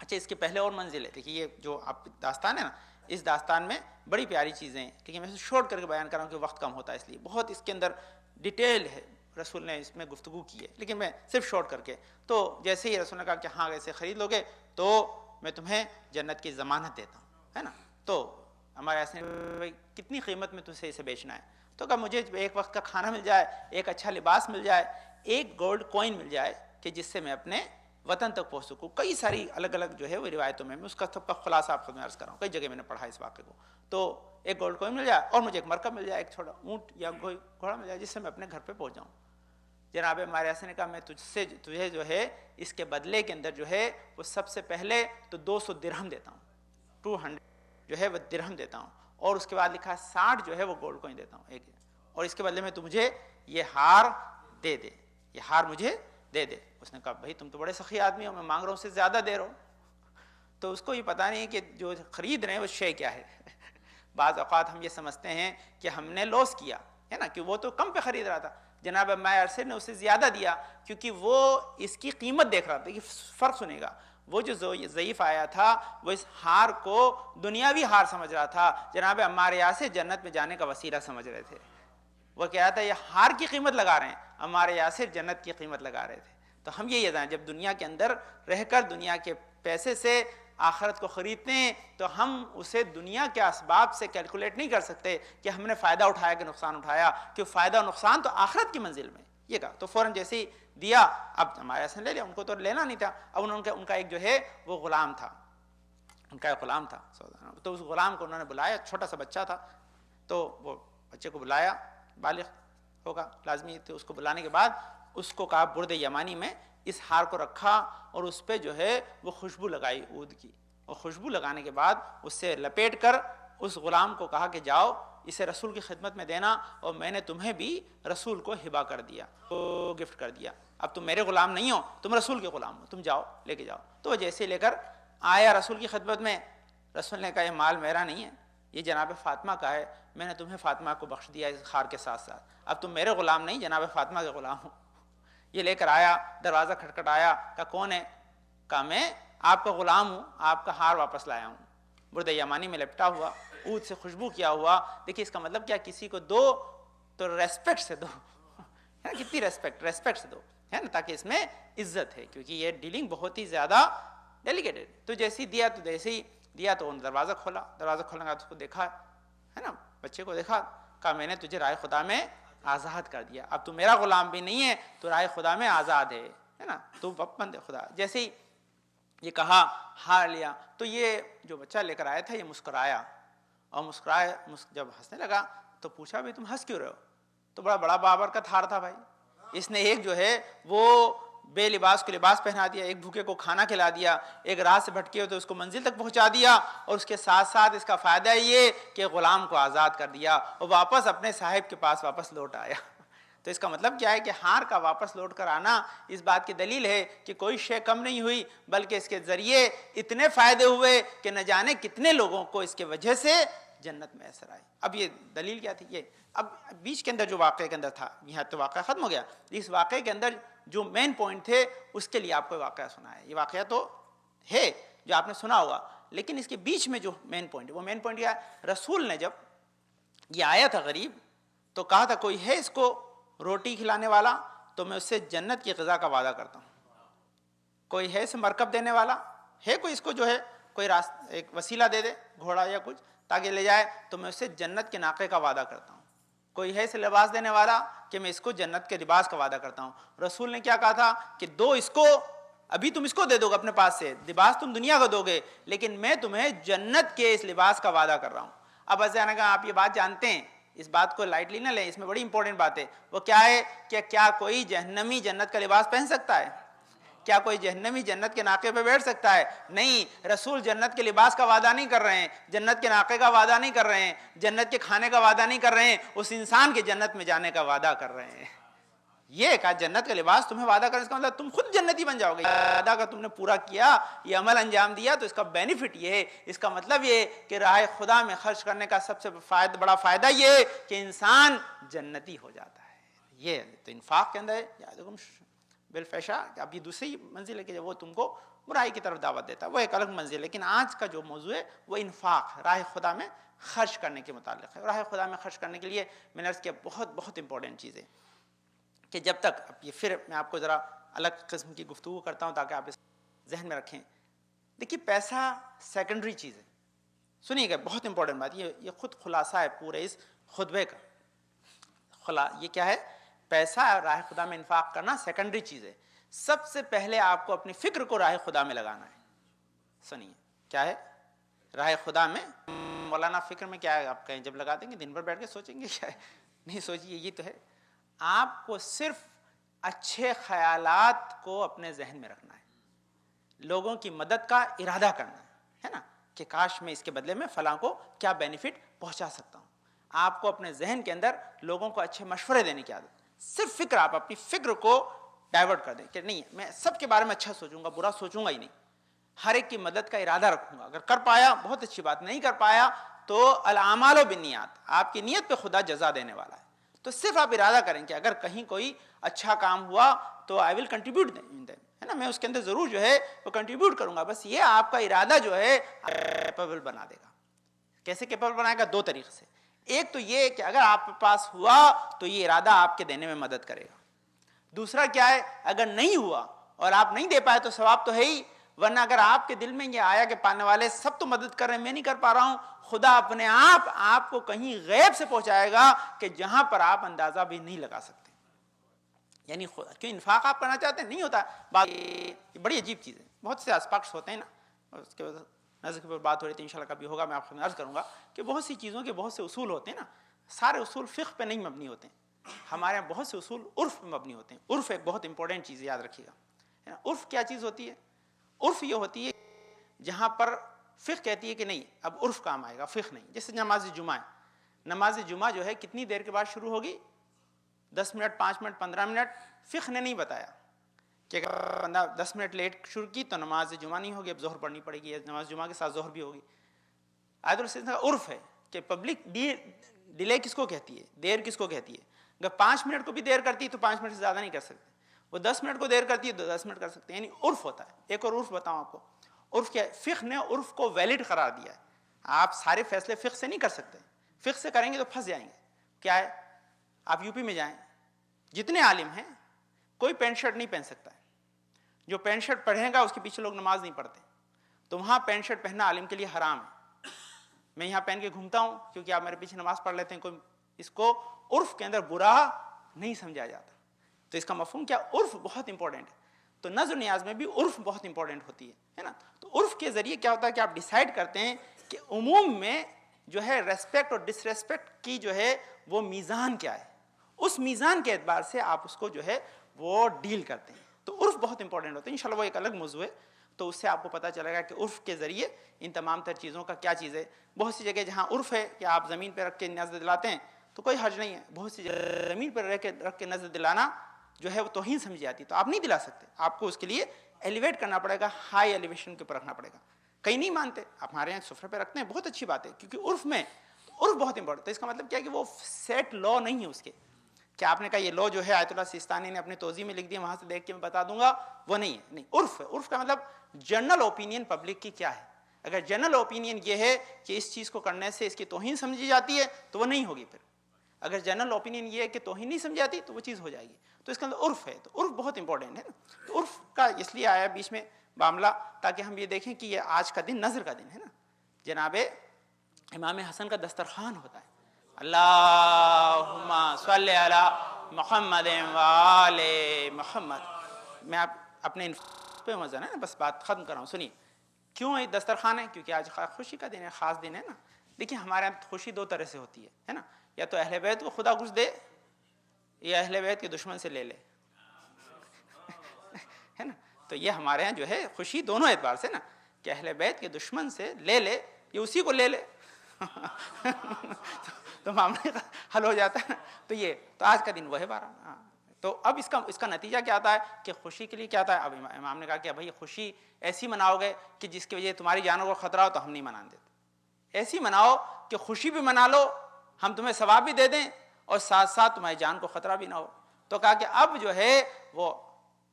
اچھا اس کے پہلے اور منزل ہے, دیکھیے یہ جو آپ داستان ہے نا, اس داستان میں بڑی پیاری چیزیں ہیں, لیکن میں اسے شارٹ کر کے بیان کر رہا ہوں کہ وقت کم ہوتا ہے, اس لیے بہت اس کے اندر ڈیٹیل ہے, رسول نے اس میں گفتگو کی ہے, لیکن میں صرف شارٹ کر کے. تو جیسے ہی رسول نے کہا کہ ہاں ایسے خرید لو گے تو میں تمہیں جنت کی ضمانت دیتا ہوں, ہے نا. تو ہمارے ایسے کتنی قیمت میں تجھے اسے بیچنا ہے؟ تو کہا مجھے ایک وقت کا کھانا مل جائے, ایک اچھا لباس مل جائے, ایک گولڈ کوئن مل جائے کہ جس سے میں اپنے وطن تک پہنچ سکوں. کئی ساری الگ الگ جو ہے وہ روایتوں میں اس کا سب کا خلاصہ آپ خود میں عرض کر رہا ہوں, کئی جگہ میں نے پڑھا اس واقعے کو. تو ایک گولڈ کوئن مل جائے اور مجھے ایک مرکب مل جائے, ایک چھوٹا اونٹ یا گھوڑا مل جائے جس سے میں اپنے گھر پہ پہنچ جاؤں. جناب ہمارے ایسے نے کہا میں تجھے جو ہے اس کے بدلے کے اندر جو ہے وہ سب سے پہلے تو 200 درہم دیتا ہوں, 200 جو ہے وہ درہم دیتا ہوں, اور اس کے بعد لکھا 60 جو ہے وہ گولڈ کوئن دیتا ہوں ایک, اور اس کے بدلے میں تو مجھے یہ ہار دے دے, یہ ہار مجھے دے دے. اس نے کہا بھائی تم تو بڑے سخی آدمی ہو, میں مانگ رہا ہوں اس سے زیادہ دے رہا ہوں. تو اس کو یہ پتہ نہیں کہ جو خرید رہے ہیں وہ شے کیا ہے. بعض اوقات ہم یہ سمجھتے ہیں کہ ہم نے لاس کیا ہے نا, کہ وہ تو کم پہ خرید رہا تھا, جناب مائع عرصے نے اسے زیادہ دیا کیونکہ وہ اس کی قیمت دیکھ رہا تھا. کہ فرق سنے گا, وہ جو ضعیف آیا تھا وہ اس ہار کو دنیاوی ہار سمجھ رہا تھا, جناب عمار یاسر جنت میں جانے کا وسیلہ سمجھ رہے تھے. وہ کہا تھا یہ ہار کی قیمت لگا رہے ہیں, عمار یاسر جنت کی قیمت لگا رہے تھے. تو ہم یہ جانیں جب دنیا کے اندر رہ کر دنیا کے پیسے سے آخرت کو خریدتے ہیں تو ہم اسے دنیا کے اسباب سے کیلکولیٹ نہیں کر سکتے کہ ہم نے فائدہ اٹھایا کہ نقصان اٹھایا, کہ فائدہ و نقصان تو آخرت کی منزل میں. یہ کہا تو فوراً جیسے ہی دیا, اب ہمارے ایسے لے لیا, ان کو تو لینا نہیں تھا. اب ان کا ایک جو ہے وہ غلام تھا, ان کا ایک غلام تھا, تو اس غلام کو انہوں نے بلایا, چھوٹا سا بچہ تھا, تو وہ بچے کو بلایا, بالغ ہوگا لازمی تھے, اس کو بلانے کے بعد اس کو کہا برد یمانی میں اس ہار کو رکھا اور اس پہ جو ہے وہ خوشبو لگائی عود کی, اور خوشبو لگانے کے بعد اس سے لپیٹ کر اس غلام کو کہا کہ جاؤ اسے رسول کی خدمت میں دینا, اور میں نے تمہیں بھی رسول کو ہبا کر دیا, تو گفٹ کر دیا, اب تم میرے غلام نہیں ہو, تم رسول کے غلام ہو, تم جاؤ لے کے جاؤ. تو وہ جیسے لے کر آیا رسول کی خدمت میں, رسول نے کہا یہ مال میرا نہیں ہے, یہ جناب فاطمہ کا ہے, میں نے تمہیں فاطمہ کو بخش دیا اس ہار کے ساتھ ساتھ, اب تم میرے غلام نہیں جناب فاطمہ کے غلام ہو. یہ لے کر آیا, دروازہ کھٹکھٹایا, کہا کون ہے؟ کہا میں آپ کا غلام ہوں, آپ کا ہار واپس لایا ہوں, برد یمانی میں لپٹا ہوا, عود سے خوشبو کیا ہوا. دیکھیے اس کا مطلب کیا, کسی کو دو تو ریسپیکٹ سے دو, ہے نا, کتنی ریسپیکٹ سے دو, ہے نا, تاکہ اس میں عزت ہے, کیونکہ یہ ڈیلنگ بہت ہی زیادہ ڈیلیکیٹڈ. تو جیسے ہی دیا تو انہوں نے دروازہ کھولنے کے بعد اس کو دیکھا, ہے نا, بچے کو دیکھا, کہا میں نے تجھے رائے خدا میں آزاد کر دیا, اب تو میرا غلام بھی نہیں ہے, تو رائے خدا میں آزاد ہے نا, تو بند خدا. جیسے ہی یہ کہا ہار لیا, تو یہ جو بچہ لے کر آیا تھا یہ مسکرایا, اور جب ہنسنے لگا تو پوچھا بھی تم ہنس کیوں رہے ہو؟ تو بڑا بابرکت ہار تھا بھائی. اس نے ایک جو ہے وہ بے لباس کو لباس پہنا دیا, ایک بھوکے کو کھانا کھلا دیا, ایک راہ سے بھٹکے ہو تو اس کو منزل تک پہنچا دیا, اور اس کے ساتھ ساتھ اس کا فائدہ یہ کہ غلام کو آزاد کر دیا اور واپس اپنے صاحب کے پاس واپس لوٹ آیا. تو اس کا مطلب کیا ہے کہ ہار کا واپس لوٹ کر آنا اس بات کی دلیل ہے کہ کوئی شے کم نہیں ہوئی, بلکہ اس کے ذریعے اتنے فائدے ہوئے کہ نہ جانے کتنے لوگوں کو اس کے وجہ سے جنت میں ایسر آئے. اب یہ دلیل کیا تھی؟ یہ اب بیچ کے اندر جو واقعے کے اندر تھا، یہاں تو واقعہ ختم ہو گیا، اس واقعے کے اندر جو مین پوائنٹ تھے اس کے لیے آپ کو واقعہ سنا ہے. یہ واقعہ تو ہے جو آپ نے سنا ہوگا، لیکن اس کے بیچ میں جو مین پوائنٹ ہے وہ مین پوائنٹ کیا ہے؟ رسول نے جب یہ آیا تھا غریب تو کہا تھا کوئی ہے اس کو روٹی کھلانے والا تو میں اس سے جنت کی غذا کا وعدہ کرتا ہوں. کوئی ہے اسے مرکب دینے والا، ہے کوئی اس کو جو ہے کوئی ایک وسیلہ دے دے، گھوڑا یا کچھ، تاکہ لے جائے تو میں اس سے جنت کے ناقے کا وعدہ کرتا ہوں. کوئی ہے اسے لباس دینے والا کہ میں اس کو جنت کے لباس کا وعدہ کرتا ہوں. رسول نے کیا کہا تھا کہ دو اس کو، ابھی تم اس کو دے دو گے اپنے پاس سے، لباس تم دنیا کو دو گے، لیکن میں تمہیں جنت کے اس لباس کا وعدہ کر رہا ہوں. اب اچانک آپ یہ بات جانتے ہیں، اس بات کو لائٹلی نہ لیں، اس میں بڑی امپورٹنٹ بات ہے. وہ کیا ہے کہ کیا کوئی جہنمی جنت کا لباس پہن سکتا ہے؟ کیا کوئی جہنمی جنت کے ناقے پہ بیٹھ سکتا ہے؟ نہیں. رسول جنت کے لباس کا وعدہ نہیں کر رہے ہیں، جنت کے ناقے کا وعدہ نہیں کر رہے ہیں، جنت کے کھانے کا وعدہ نہیں کر رہے ہیں، اس انسان کے جنت میں جانے کا وعدہ کر رہے ہیں. یہ کہا جنت کا لباس تمہیں وعدہ کرنے، اس کا مطلب تم خود جنتی بن جاؤ گے. وعدہ کا تم نے پورا کیا، یہ عمل انجام دیا، تو اس کا بینیفٹ یہ ہے، اس کا مطلب یہ کہ راہ خدا میں خرچ کرنے کا سب سے بڑا فائدہ یہ ہے کہ انسان جنتی ہو جاتا ہے. یہ تو انفاق کے اندر ہے. بالفحشاء، اب یہ دوسری منزل ہے کہ وہ تم کو برائی کی طرف دعوت دیتا ہے، وہ ایک الگ منزل ہے. لیکن آج کا جو موضوع ہے وہ انفاق، راہ خدا میں خرچ کرنے کے متعلق ہے. راہ خدا میں خرچ کرنے کے لیے میں نے عرض کیا بہت امپورٹنٹ چیز ہے کہ جب تک، اب یہ پھر میں آپ کو ذرا الگ قسم کی گفتگو کرتا ہوں تاکہ آپ اس ذہن میں رکھیں. دیکھیے پیسہ سیکنڈری چیز ہے. سنیے گا بہت امپورٹنٹ بات، یہ خود خلاصہ ہے پورے اس خطبے کا. یہ کیا ہے؟ پیسہ اور راہ خدا میں انفاق کرنا سیکنڈری چیز ہے. سب سے پہلے آپ کو اپنی فکر کو راہ خدا میں لگانا ہے. سنیے کیا ہے راہ خدا میں؟ مولانا فکر میں کیا ہے؟ آپ کہیں جب لگا دیں گے دن بھر بیٹھ کے سوچیں گے کیا ہے؟ نہیں سوچیے. یہ تو ہے آپ کو صرف اچھے خیالات کو اپنے ذہن میں رکھنا ہے، لوگوں کی مدد کا ارادہ کرنا ہے نا، کہ کاش میں اس کے بدلے میں فلاں کو کیا بینیفٹ پہنچا سکتا ہوں. آپ کو اپنے ذہن کے اندر لوگوں کو اچھے مشورے دینے کی عادت. صرف فکر، آپ اپنی فکر کو ڈائیورٹ کر دیں کہ نہیں میں سب کے بارے میں اچھا سوچوں گا، برا سوچوں گا ہی نہیں، ہر ایک کی مدد کا ارادہ رکھوں گا. اگر کر پایا بہت اچھی بات، نہیں کر پایا تو الاعمال بالنیات، آپ کی نیت پہ خدا جزا دینے والا ہے. تو صرف آپ ارادہ کریں کہ اگر کہیں کوئی اچھا کام ہوا تو آئی ول کنٹریبیوٹ ہے نا، میں اس کے اندر ضرور جو ہے وہ کنٹریبیوٹ کروں گا. بس یہ آپ کا ارادہ جو ہے کیپیبل بنا دے گا. کیسے کیپیبل بنائے گا؟ دو طریقے سے. ایک تو یہ کہ اگر آپ کے پاس ہوا تو یہ ارادہ آپ کے دینے میں مدد کرے گا. دوسرا کیا ہے؟ اگر نہیں ہوا اور آپ نہیں دے پائے تو ثواب تو ہے ہی، ورنہ اگر آپ کے دل میں یہ آیا کہ پانے والے سب تو مدد کر رہے ہیں، میں نہیں کر پا رہا ہوں، خدا اپنے آپ کو کہیں غیب سے پہنچائے گا کہ جہاں پر آپ اندازہ بھی نہیں لگا سکتے. یعنی کیوں انفاق آپ کرنا چاہتے ہیں؟ نہیں ہوتا. بات یہ بڑی عجیب چیز ہے. بہت سے اسپیکٹس ہوتے ہیں نا، اس کے نظر کے اوپر بات ہو رہی تھی، انشاءاللہ کبھی ہوگا میں آپ کو عرض کروں گا کہ بہت سی چیزوں کے بہت سے اصول ہوتے ہیں نا. سارے اصول فقہ پہ نہیں مبنی ہوتے ہیں. ہمارے یہاں بہت سے اصول عرف پہ مبنی ہوتے ہیں. عرف ایک بہت امپورٹنٹ چیز ہے، یاد رکھیے گا. عرف کیا چیز ہوتی ہے؟ عرف یہ ہوتی ہے جہاں پر فقہ کہتی ہے کہ نہیں اب عرف کام آئے گا، فقہ نہیں. جیسے نماز جمعہ ہے، نماز جمعہ جو ہے کتنی دیر کے بعد شروع ہوگی؟ 10 منٹ، 5 منٹ، 15 منٹ. فقہ نے نہیں بتایا کہ اگر بندہ 10 منٹ لیٹ شروع کی تو نماز جمعہ نہیں ہوگی، اب ظہر پڑھنی پڑے گی، نماز جمعہ کے ساتھ ظہر بھی ہوگی. آیت الرسول کا عرف ہے کہ پبلک ڈیلے کس کو کہتی ہے، دیر کس کو کہتی ہے. اگر 5 منٹ کو بھی دیر کرتی ہے تو 5 منٹ سے زیادہ نہیں کر سکتے. وہ 10 منٹ کو دیر کرتی ہے تو 10 منٹ کر سکتے ہیں. یعنی عرف ہوتا ہے. ایک اور عرف بتاؤں آپ کو. عرف کیا ہے؟ فقہ نے عرف کو ویلڈ قرار دیا ہے. آپ سارے فیصلے فقہ سے نہیں کر سکتے، فقہ سے کریں گے تو پھنس جائیں گے. کیا ہے؟ آپ یو پی میں جائیں، جتنے عالم ہیں کوئی پینٹ شرٹ نہیں پہن سکتا ہے. جو پینٹ شرٹ پہنے گا اس کے پیچھے لوگ نماز نہیں پڑھتے، تو وہاں پینٹ شرٹ پہننا عالم کے لیے حرام ہے. میں یہاں پہن کے گھومتا ہوں کیونکہ آپ میرے پیچھے نماز پڑھ لیتے ہیں، کوئی اس کو عرف کے اندر برا نہیں سمجھا جاتا. تو اس کا مفہوم کیا؟ عرف بہت امپورٹنٹ ہے. تو نظر نیاز میں بھی عرف بہت امپورٹنٹ ہوتی ہے نا. تو عرف کے ذریعے کیا ہوتا ہے کہ آپ ڈیسائیڈ کرتے ہیں کہ عموم میں جو ہے ریسپیکٹ اور ڈس ریسپیکٹ کی جو ہے وہ میزان کیا ہے، اس میزان کے اعتبار سے آپ اس کو جو ہے وہ ڈیل کرتے ہیں. تو عرف بہت امپورٹنٹ ہوتا ہے. انشاءاللہ وہ ایک الگ موضوع ہے، تو اس سے آپ کو پتہ چلے گا کہ عرف کے ذریعے ان تمام تر چیزوں کا کیا چیز ہے. بہت سی جگہ جہاں عرف ہے کہ آپ زمین پہ رکھ کے نظر دلاتے ہیں تو کوئی حرج نہیں ہے. بہت سی جگہ زمین پہ رکھ کے نظر دلانا جو ہے وہ توہین سمجھی جاتی ہے، تو آپ نہیں دلا سکتے. آپ کو اس کے لیے ایلیویٹ کرنا پڑے گا، ہائی ایلیویشن کے اوپر رکھنا پڑے گا. کئی نہیں مانتے، آپ ہمارے یہاں سفرے پہ رکھتے ہیں، بہت اچھی بات ہے، کیونکہ عرف میں عرف بہت امپورٹنٹ. تو اس کا مطلب کیا ہے کہ وہ سیٹ لا نہیں ہے اس کے کہ آپ نے کہا یہ لو جو ہے آیت اللہ سیستانی نے اپنی توضیح میں لکھ دیا وہاں سے دیکھ کے میں بتا دوں گا, وہ نہیں ہے. نہیں, عرف ہے. عرف کا مطلب جنرل اوپینین پبلک کی کیا ہے. اگر جنرل اوپینین یہ ہے کہ اس چیز کو کرنے سے اس کی توہین سمجھی جاتی ہے تو وہ نہیں ہوگی. پھر اگر جنرل اوپینین یہ ہے کہ توہین نہیں سمجھی جاتی تو وہ چیز ہو جائے گی. تو اس کے اندر عرف ہے. تو عرف بہت امپورٹنٹ ہے نا. تو عرف کا اس لیے آیا بیچ میں معاملہ تاکہ ہم یہ دیکھیں کہ یہ آج کا دن نظر کا دن ہے نا. جناب امام حسن کا دسترخوان ہوتا ہے. اللہم صلی علی محمد وآل محمد. میں آپ اپنے پہ مزہ ہے نا, بس بات ختم کر رہا ہوں. سنیے کیوں یہ دسترخوان ہے, کیونکہ آج خوشی کا دن ہے, خاص دن ہے نا. دیکھیے ہمارے یہاں خوشی دو طرح سے ہوتی ہے نا. یا تو اہل بیت کو خدا کچھ دے یا اہل بیت کے دشمن سے لے لے, ہے نا. تو یہ ہمارے یہاں جو ہے خوشی دونوں اعتبار سے نا, کہ اہل بیت کے دشمن سے لے لے یہ اسی کو لے لے تو معاملے حل ہو جاتا ہے نا. تو یہ تو آج کا دن وہ ہے 12. تو اب اس کا نتیجہ کیا آتا ہے کہ خوشی کے لیے کیا آتا ہے. اب امام نے کہا کہ بھائی خوشی ایسی مناؤ گے کہ جس کی وجہ تمہاری جانوں کو خطرہ ہو تو ہم نہیں منانے دیتے. ایسی مناؤ کہ خوشی بھی منا لو, ہم تمہیں ثواب بھی دے دیں اور ساتھ ساتھ تمہاری جان کو خطرہ بھی نہ ہو. تو کہا کہ اب جو ہے وہ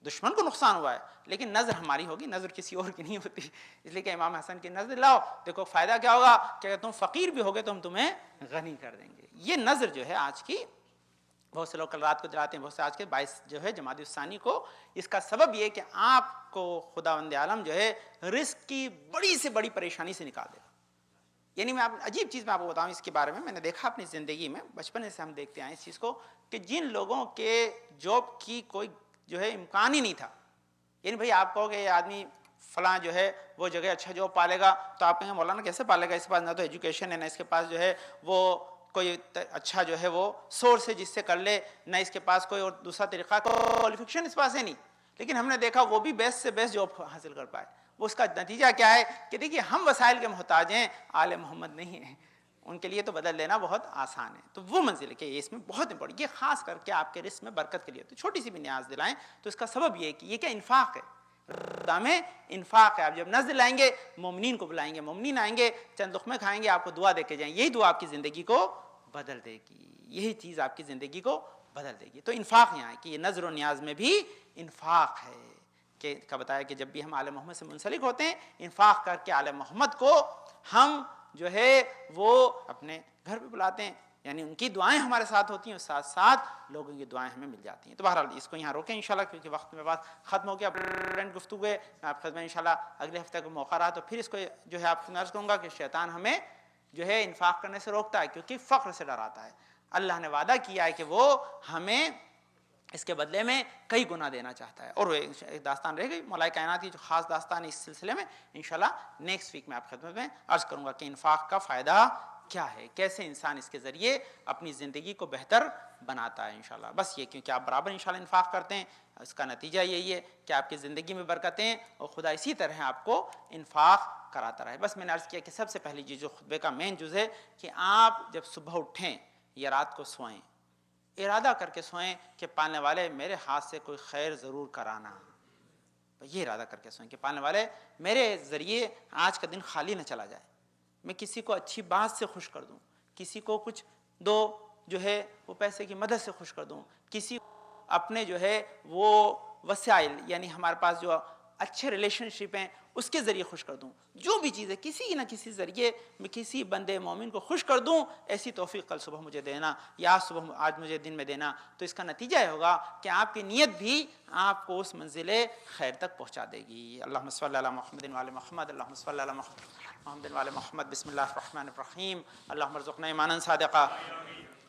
دشمن کو نقصان ہوا ہے لیکن نظر ہماری ہوگی, نظر کسی اور کی نہیں ہوتی. اس لیے کہ امام حسن کی نظر لاؤ, دیکھو فائدہ کیا ہوگا کہ اگر تم فقیر بھی ہوگے تو ہم تمہیں غنی کر دیں گے. یہ نظر جو ہے آج کی بہت سے لوگ کل رات کو جلاتے ہیں, بہت سے آج کے 22 جو ہے جمادی الثانی کو. اس کا سبب یہ کہ آپ کو خداوند عالم جو ہے رزق کی بڑی سے بڑی پریشانی سے نکال دے گا. یعنی میں عجیب چیز میں آپ کو بتاؤں اس کے بارے میں نے دیکھا اپنی زندگی میں, بچپن سے ہم دیکھتے آئے اس چیز کو, کہ جن لوگوں کے جاب کی کوئی جو ہے امکان ہی نہیں تھا. یعنی بھائی آپ کہو گے یہ آدمی فلاں جو ہے وہ جگہ اچھا جاب پالے گا, تو آپ کہیں مولانا کیسے پالے گا, اس کے پاس نہ تو ایجوکیشن ہے نہ اس کے پاس جو ہے وہ کوئی اچھا جو ہے وہ سورس ہے جس سے کر لے, نہ اس کے پاس کوئی اور دوسرا طریقہ, کوالیفیکیشن اس پاس ہے نہیں. لیکن ہم نے دیکھا وہ بھی بیسٹ سے بیسٹ جاب حاصل کر پائے. وہ اس کا نتیجہ کیا ہے کہ دیکھیے ہم وسائل کے محتاج ہیں, آل محمد نہیں ہیں. ان کے لیے تو بدل دینا بہت آسان ہے. تو وہ منزل ہے کہ اس میں بہت امپورٹنٹ, یہ خاص کر کے آپ کے رزق میں برکت کے لیے تو چھوٹی سی بھی نیاز دلائیں. تو اس کا سبب یہ ہے کہ یہ کیا انفاق ہے, میں انفاق ہے. آپ جب نظر لائیں گے مومنین کو بلائیں گے, مومنین آئیں گے چند لقمے کھائیں گے, آپ کو دعا دے کے جائیں, یہی دعا آپ کی زندگی کو بدل دے گی, یہی چیز آپ کی زندگی کو بدل دے گی. تو انفاق یہاں ہے کہ یہ نظر و نیاز میں بھی انفاق ہے. کہ کا بتایا کہ جب بھی ہم آل محمد سے منسلک ہوتے ہیں انفاق کر کے آل محمد کو ہم جو ہے وہ اپنے گھر پہ بلاتے ہیں, یعنی ان کی دعائیں ہمارے ساتھ ہوتی ہیں اور ساتھ ساتھ لوگوں کی دعائیں ہمیں مل جاتی ہیں. تو بہرحال اس کو یہاں روکیں انشاءاللہ کیونکہ وقت میں بات ختم ہو گیا. گفتگو ہے, میں آپ خدمت انشاءاللہ اگلے ہفتے کو موقع رہا تو پھر اس کو جو ہے آپ سے عرض کروں گا کہ شیطان ہمیں جو ہے انفاق کرنے سے روکتا ہے کیونکہ فقر سے ڈراتا ہے. اللہ نے وعدہ کیا ہے کہ وہ ہمیں اس کے بدلے میں کئی گنا دینا چاہتا ہے. اور ایک داستان رہ گئی مولا کائنات کی جو خاص داستان ہے اس سلسلے میں انشاءاللہ نیکسٹ ویک میں آپ خدمت میں عرض کروں گا کہ انفاق کا فائدہ کیا ہے, کیسے انسان اس کے ذریعے اپنی زندگی کو بہتر بناتا ہے انشاءاللہ. بس یہ کیونکہ آپ برابر انشاءاللہ انفاق کرتے ہیں اس کا نتیجہ یہی ہے کہ آپ کی زندگی میں برکتیں اور خدا اسی طرح آپ کو انفاق کراتا رہے. بس میں نے عرض کیا کہ سب سے پہلی چیز جو خطبے کا مین جز ہے کہ آپ جب صبح اٹھیں یا رات کو سوئیں ارادہ کر کے سوئیں کہ پالنے والے میرے ہاتھ سے کوئی خیر ضرور کرانا. یہ ارادہ کر کے سوئیں کہ پالنے والے میرے ذریعے آج کا دن خالی نہ چلا جائے, میں کسی کو اچھی بات سے خوش کر دوں, کسی کو کچھ دو جو ہے وہ پیسے کی مدد سے خوش کر دوں, کسی اپنے جو ہے وہ وسائل یعنی ہمارے پاس جو اچھے ریلیشن شپ ہیں اس کے ذریعے خوش کر دوں. جو بھی چیز ہے کسی نہ کسی ذریعے میں کسی بندے مومن کو خوش کر دوں, ایسی توفیق کل صبح مجھے دینا یا آج مجھے دن میں دینا. تو اس کا نتیجہ یہ ہوگا کہ آپ کی نیت بھی آپ کو اس منزل خیر تک پہنچا دے گی. اللہم صلی علی محمد وعلی محمد, اللہم صلی علی محمد وعلی محمد. بسم اللہ الرحمن الرحیم. اللہم ارزقنا ایمانا صادقا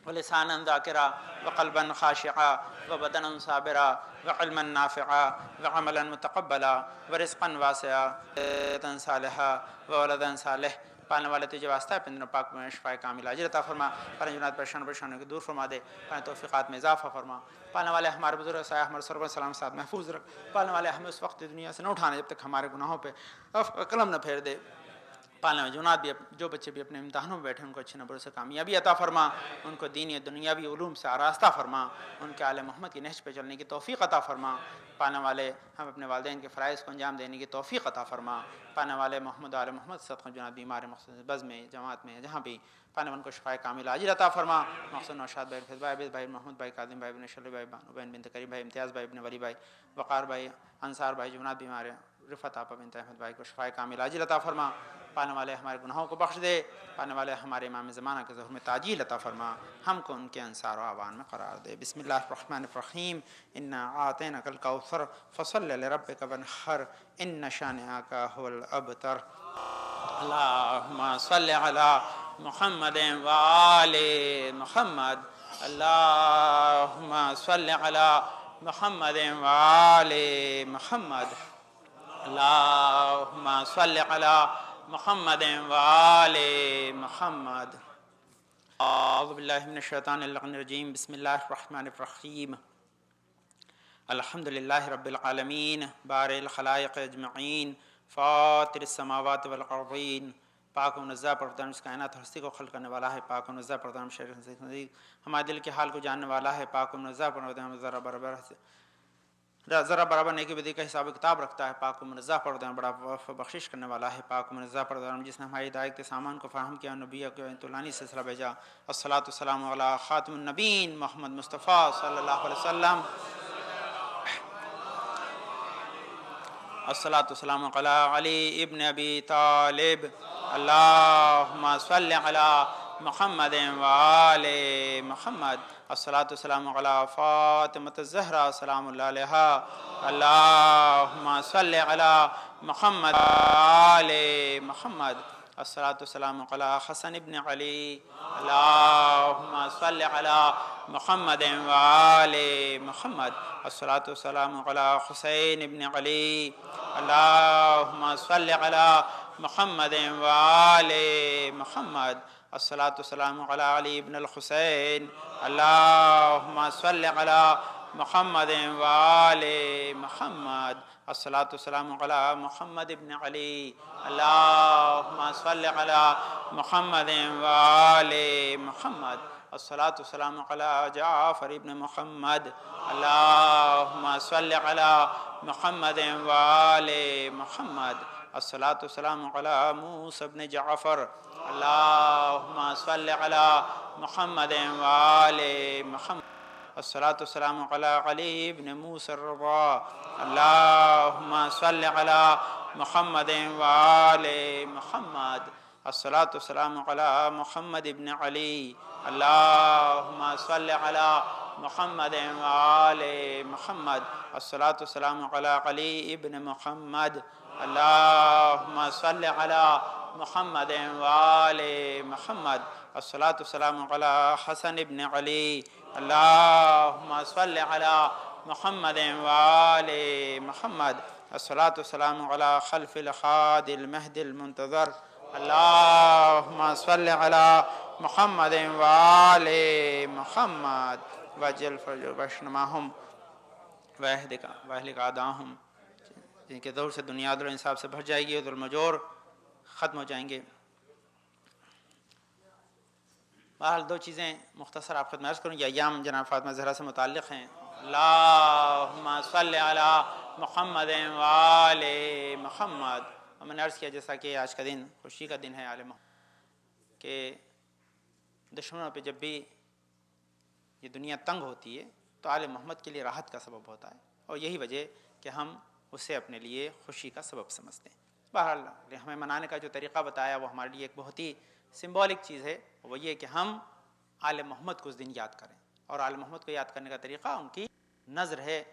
ولسانا ذاکرا وقلبا خاشعا وبدنا صابرا وعلما نافعا وعملا متقبلا ورزقا واسعا صالحا وولدا صالح. پالنے والے تجھے واسطہ ہے پندروں پاک میں شفاء کامل اجر عطا فرما, پرنجنات پریشانوں کو دور فرما دے, توفیقات میں اضافہ فرما. پالنے والے ہمارے بزرگ سایہ ہمارے سرور سلام ساتھ محفوظ رکھ. پالنے والے ہمیں اس وقت دنیا سے نہ اٹھانے جب تک ہمارے گناہوں پہ قلم نہ پھیر دے. پالنے والے جنات بھی جو بچے بھی اپنے امتحانوں میں بیٹھے ان کو اچھے نمبروں سے کامیابی عطا فرما، ان کو دینی دنیاوی علوم سے آراستہ فرما، ان کے آل محمد کی نہج پہ چلنے کی توفیق عطا فرما، پانے والے ہم اپنے والدین کے فرائض کو انجام دینے کی توفیق عطا فرما، پانے والے محمد آل محمد صدقہ جنات بیمار مخصوص بز میں جماعت میں جہاں بھی پانے ان کو شفائے کامل عاجل عطا فرما، محسن نوشاد بھائی فیض بھائی عبید بھائی محمد بھائی کاظم بھائی ابن شلی بھائی بانو بہن بنت کریم بھائی امتیاز بھائی ابن ولی بھائی وقار بھائی انصار بھائی جنات بیمار رفعت آپا بنت احمد بھائی کو شفائے کامل عاجل عطا فرما، پانے والے ہمارے گناہوں کو بخش دے، پانے والے ہمارے امام زمانہ کے ظہور میں تعجیل عطا فرما، ہم کو ان کے انصار و اعوان میں قرار دے۔ بسم اللہ الرحمن الرحیم، انا اعطیناک الکوثر فصل لربک وانحر ان شانئک هو الابتر۔ اللہم صل علی محمد وآل محمد، اللہم صل علی محمد وآل محمد، اللہم صل علی محمد وآل محمد۔ اعوذ باللہ من الشیطان الرجیم، بسم اللہ الرحمن الرحیم، الحمد للہ رب العالمین بارئ الخلائق اجمعین فاطر السماوات والارضین، پاک و منزہ پروردگار اس کائنات ہستی کو خلق کرنے والا ہے، پاک و منزہ پروردگار شریف ہمارے دل کے حال کو جاننے والا ہے، پاک و منزہ پروردگار ذرا برابر نیکی بدی کا حساب کتاب رکھتا ہے، پاک و منزہ پروردگار بڑا بخشش کرنے والا ہے، پاک و منزہ پروردگار جس نے ہماری ہدایت کے سامان کو فراہم کیا، نبی کو طولانی سلسلہ بھیجا، الصلاۃ والسلام علی خاتم النبیین محمد مصطفیٰ صلی اللہ علیہ وسلم، الصلاۃ والسلام علی علی ابن ابی طالب، اللہم صل علی محمد وآل محمد، الصلاۃ والسلام علی فاطمۃ الزہرا سلام اللہ علیہا، اللہم صل علی محمد وآل محمد، الصلاۃ والسلام علی حسن ابن علی، اللہم صل علی محمد وآل محمد، الصلاۃ والسلام علی حسین ابن علی، اللہم صل علی محمد وآل محمد، الصلاۃ والسلام علی علی ابن الحسین، اللہم صل علی محمد وآل محمد، الصلاۃ والسلام علی محمد ابن علی، اللہم صل علی محمد وآل محمد، الصلاۃ والسلام علی جعفر ابن محمد، اللہم صل علی محمد وآل محمد، الصلاۃ والسلام علی موسیٰ ابن جعفر، اللہم صل علی محمد وآل محمد، الصلاۃ والسلام علی علی ابن موسیٰ الرضا، اللہم صل علی محمد وآل محمد، الصلاۃ والسلام علی محمد ابن علی، اللہم صل علی محمد وآل محمد، الصلاۃ والسلام علی علی ابن محمد، اللہم صل علی محمد وآل محمد، الصلاۃ والسلام علی حسن ابن علی، اللہم صل علی محمد وآل محمد، الصلاۃ والسلام علی خلف الخاد المہد المنتظر، اللہم صل علی محمد وآل محمد، وجل فرج بشنماہم واہلک اعداہم، جن کے دور سے دنیا عدل و انصاف سے بھر جائے گی، ظلم و جور ختم ہو جائیں گے۔ بہرحال دو چیزیں مختصر آپ خدمت عرض کروں، یہ ایام جناب فاطمہ زہرا سے متعلق ہیں، اللہم صل علی محمد وآل محمد، اور میں نے عرض کیا جیسا کہ آج کا دن خوشی کا دن ہے آل محمد، کہ دشمنوں پہ جب بھی یہ دنیا تنگ ہوتی ہے تو آل محمد کے لیے راحت کا سبب ہوتا ہے، اور یہی وجہ کہ ہم اسے اپنے لیے خوشی کا سبب سمجھتے ہیں۔ بہرحال ہمیں منانے کا جو طریقہ بتایا وہ ہمارے لیے ایک بہت ہی سمبولک چیز ہے، وہ یہ کہ ہم آل محمد کو اس دن یاد کریں، اور آل محمد کو یاد کرنے کا طریقہ ان کی نظر ہے،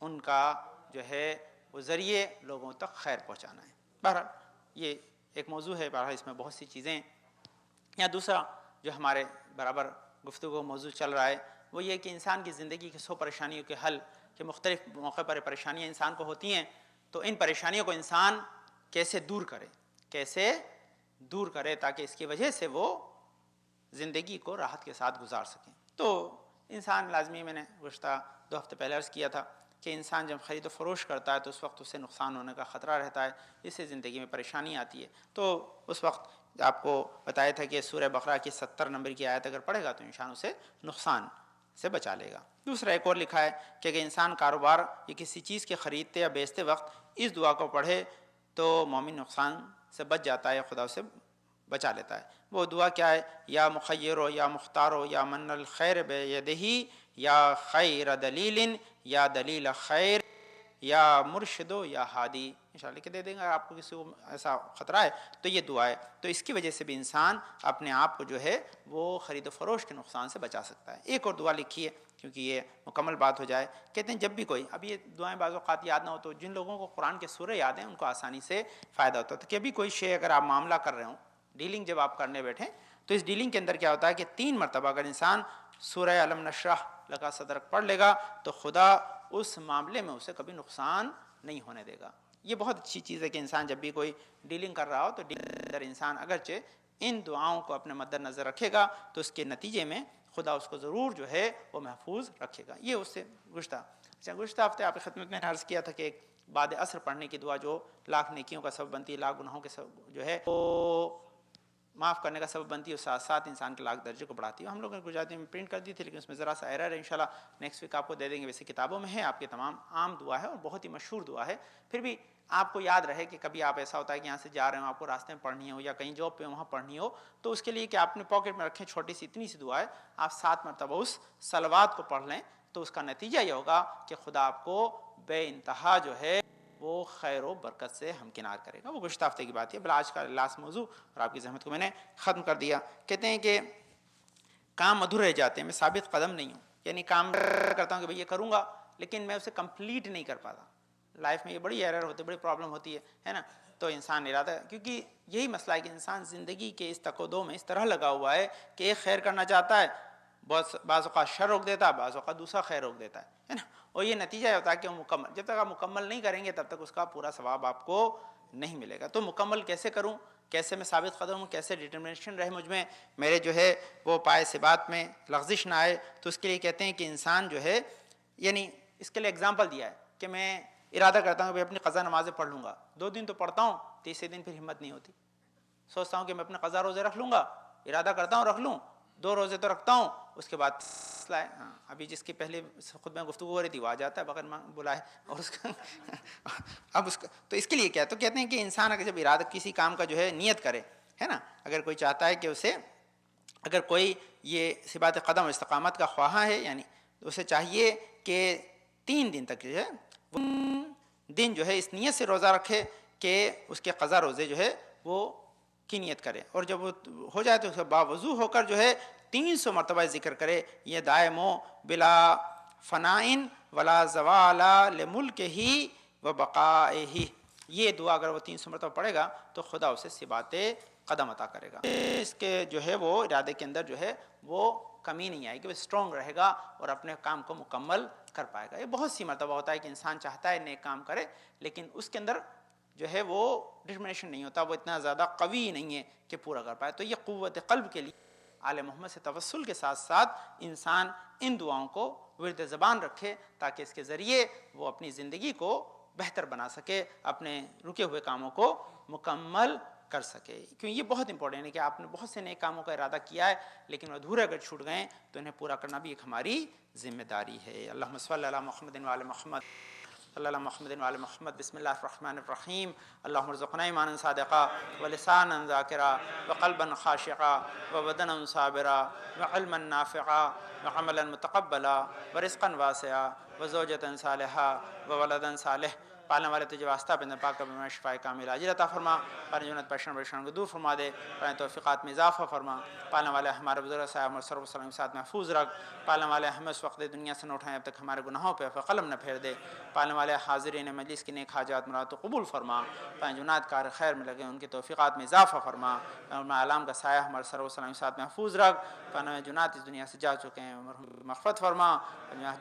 ان کا جو ہے وہ ذریعے لوگوں تک خیر پہنچانا ہے۔ بہرحال یہ ایک موضوع ہے، بہرحال اس میں بہت سی چیزیں، یا دوسرا جو ہمارے برابر گفتگو موضوع چل رہا ہے وہ یہ کہ انسان کی زندگی کی 100 پریشانیوں کے حل، کہ مختلف موقع پر پریشانیاں انسان کو ہوتی ہیں، تو ان پریشانیوں کو انسان کیسے دور کرے تاکہ اس کی وجہ سے وہ زندگی کو راحت کے ساتھ گزار سکیں۔ تو انسان لازمی، میں نے گزشتہ 2 ہفتے پہلے عرض کیا تھا کہ انسان جب خرید و فروش کرتا ہے تو اس وقت اسے نقصان ہونے کا خطرہ رہتا ہے، اس سے زندگی میں پریشانی آتی ہے. تو اس وقت آپ کو بتایا تھا کہ سورہ بقرہ کی 70 نمبر کی آیت اگر پڑھے گا تو انسان اسے نقصان سے بچا لے گا. دوسرا ایک اور لکھا ہے کہ اگر انسان کاروبار یا کسی چیز کے خریدتے یا بیچتے وقت اس دعا کو پڑھے تو مومن نقصان سے بچ جاتا ہے، خدا اسے بچا لیتا ہے. وہ دعا کیا ہے؟ یا مخیرو یا مختارو یا من الخیر بیدہی یا خیر دلیل یا دلیل خیر یا مرشدو یا ہادی. انشاءاللہ کہ دے دیں گے آپ کو کسی کو ایسا خطرہ ہے تو یہ دعا ہے. تو اس کی وجہ سے بھی انسان اپنے آپ کو جو ہے وہ خرید و فروش کے نقصان سے بچا سکتا ہے. ایک اور دعا لکھی ہے کیونکہ یہ مکمل بات ہو جائے. کہتے ہیں جب بھی کوئی، اب یہ دعائیں بعض اوقات یاد نہ ہو تو جن لوگوں کو قرآن کے سورے یاد ہیں ان کو آسانی سے فائدہ ہوتا ہے. تو کبھی کوئی شے اگر آپ معاملہ کر رہے ہوں، ڈیلنگ جب آپ کرنے بیٹھیں تو اس ڈیلنگ کے اندر کیا ہوتا ہے کہ 3 مرتبہ اگر انسان سورہ علم نشرح لک صدرک پڑھ لے گا تو خدا اس معاملے میں اسے کبھی نقصان نہیں ہونے دے گا. یہ بہت اچھی چیز ہے کہ انسان جب بھی کوئی ڈیلنگ کر رہا ہو تو ڈیلنگ کے اندر انسان اگرچہ ان دعاؤں کو اپنے مد نظر رکھے گا تو اس کے نتیجے میں خدا اس کو ضرور جو ہے وہ محفوظ رکھے گا. یہ اس سے گزشتہ ہفتے آپ کی خدمت میں عرض کیا تھا کہ بعد عصر پڑھنے کی دعا جو لاکھ نیکیوں کا سبب بنتی ہے، لاکھ گناہوں کے سبب جو ہے وہ معاف کرنے کا سبب بنتی ہے، اور ساتھ ساتھ انسان کے لاکھ درجے کو بڑھاتی ہے. ہم لوگوں نے گجراتی میں پرنٹ کر دی تھی لیکن اس میں ذرا سا ایرر ہے، انشاءاللہ نیکسٹ ویک آپ کو دے دیں گے. ویسے کتابوں میں ہے آپ کے تمام عام دعا ہے اور بہت ہی مشہور دعا ہے. پھر بھی آپ کو یاد رہے کہ کبھی آپ ایسا ہوتا ہے کہ یہاں سے جا رہے ہوں، آپ کو راستے میں پڑھنی ہو یا کہیں جاب پہ وہاں پڑھنی ہو تو اس کے لیے کہ آپ نے پاکٹ میں رکھیں چھوٹی سی اتنی سی دعا ہے، آپ 7 مرتبہ اس صلوات کو پڑھ لیں تو اس کا نتیجہ یہ ہوگا کہ خدا آپ کو بے انتہا جو ہے وہ خیر و برکت سے ہمکنار کرے گا. وہ گزشتہ ہفتے کی بات ہے. بل آج کا لاسٹ موضوع اور آپ کی زحمت کو میں نے ختم کر دیا. کہتے ہیں کہ کام ادھورے رہ جاتے ہیں، میں ثابت قدم نہیں ہوں. یعنی کام کرتا ہوں کہ بھئی یہ کروں گا لیکن میں اسے کمپلیٹ نہیں کر پاتا. لائف میں یہ بڑی ایرر ہوتی ہے، بڑی پرابلم ہوتی ہے نا. تو انسان ارادہ، کیونکہ یہی مسئلہ ہے کہ انسان زندگی کے اس تک و دو میں اس طرح لگا ہوا ہے کہ ایک خیر کرنا چاہتا ہے، بعض اوقات شر روک دیتا ہے، بعض اوقات دوسرا خیر روک دیتا ہے نا. اور یہ نتیجہ ہوتا ہے کہ وہ مکمل، جب تک آپ مکمل نہیں کریں گے تب تک اس کا پورا ثواب آپ کو نہیں ملے گا. تو مکمل کیسے کروں، کیسے میں ثابت قدم ہوں، کیسے ڈٹرمنیشن رہے مجھ میں، میرے جو ہے وہ پائے ثبات میں لغزش نہ آئے. تو اس کے لیے کہتے ہیں کہ انسان جو ہے، یعنی اس کے لیے اگزامپل دیا ہے کہ میں ارادہ کرتا ہوں کہ اپنی قضا نمازیں پڑھ لوں گا، 2 دن تو پڑھتا ہوں، تیسرے دن پھر ہمت نہیں ہوتی. سوچتا ہوں کہ میں اپنے قضا روزے رکھ لوں گا، ارادہ کرتا ہوں رکھ لوں، 2 روزے تو رکھتا ہوں، اس کے بعد مسئلہ ہے. ہاں ابھی جس کی پہلے خود میں گفتگو ہو رہی تھی وہ آ جاتا ہے بغیر بلائے اور اس کا اب اس کا تو اس کے لیے کیا، تو کہتے ہیں کہ انسان اگر جب ارادہ کسی کام کا جو ہے نیت کرے ہے نا، اگر کوئی چاہتا ہے کہ اسے، اگر کوئی یہ ثبات قدم اور استقامت کا خواہاں ہے، یعنی اسے چاہیے کہ 3 دن تک جو ہے دن جو ہے اس نیت سے روزہ رکھے کہ اس کے قضا روزے جو ہے وہ کی نیت کرے. اور جب وہ ہو جائے تو اس کا باوضو ہو کر جو ہے 300 مرتبہ ذکر کرے، یہ دائمو بلا فنائن ولا زوالا لملک ہی و بقائے ہی. یہ دعا اگر وہ 300 مرتبہ پڑھے گا تو خدا اسے ثبات قدم عطا کرے گا. اس کے جو ہے وہ ارادے کے اندر جو ہے وہ کمی نہیں آئے گی، وہ اسٹرانگ رہے گا اور اپنے کام کو مکمل کر پائے گا. یہ بہت سی مرتبہ ہوتا ہے کہ انسان چاہتا ہے نیک کام کرے لیکن اس کے اندر جو ہے وہ ڈٹرمنیشن نہیں ہوتا، وہ اتنا زیادہ قوی نہیں ہے کہ پورا کر پائے. تو یہ قوت قلب کے لیے آل محمد سے توسل کے ساتھ ساتھ انسان ان دعاؤں کو ورد زبان رکھے تاکہ اس کے ذریعے وہ اپنی زندگی کو بہتر بنا سکے، اپنے رکے ہوئے کاموں کو مکمل کر سکے. کیوں یہ بہت امپورٹنٹ ہے کہ آپ نے بہت سے نئے کاموں کا ارادہ کیا ہے لیکن وہ ادھورے اگر چھوٹ گئے تو انہیں پورا کرنا بھی ایک ہماری ذمہ داری ہے. اللہم صلی علی محمد وعلی محمد صلی اللہ محمد وعلی محمد. بسم اللہ الرحمن الرحیم. اللہم ارزقنا ایمانا صادقا ولسانا ذاکرا وقلبا خاشعا وبدنا صابرا وعلما نافعا وعملا متقبلا ورزقا واسعا وزوجتا صالحا وولدا صالح. پالنے والے تجھے واسطہ بندہ پاک کا بیمار شفائے کامل عاجل عطا فرما، پالنے جنت پریشان کو دور فرما دے، پالنے توفیقات میں اضافہ فرما. پالنے والے ہمارے بزرگ صاحب اور سرو سلام کے ساتھ محفوظ رکھ. پالنے والے ہمیں اس وقت دنیا سے نہ اٹھائیں اب تک ہمارے گناہوں پہ قلم نہ پھیر دے. پالنے والے حاضرین مجلس کی نیک حاجات مراد قبول فرما. پالنے جنات کار خیر میں لگے ان کی توفیقات میں اضافہ فرما. علام کا سایہ ہمارے سرو سلام کے ساتھ محفوظ رکھ. پالنے جنات اس دنیا سے جا چکے ہیں مغفرت فرما،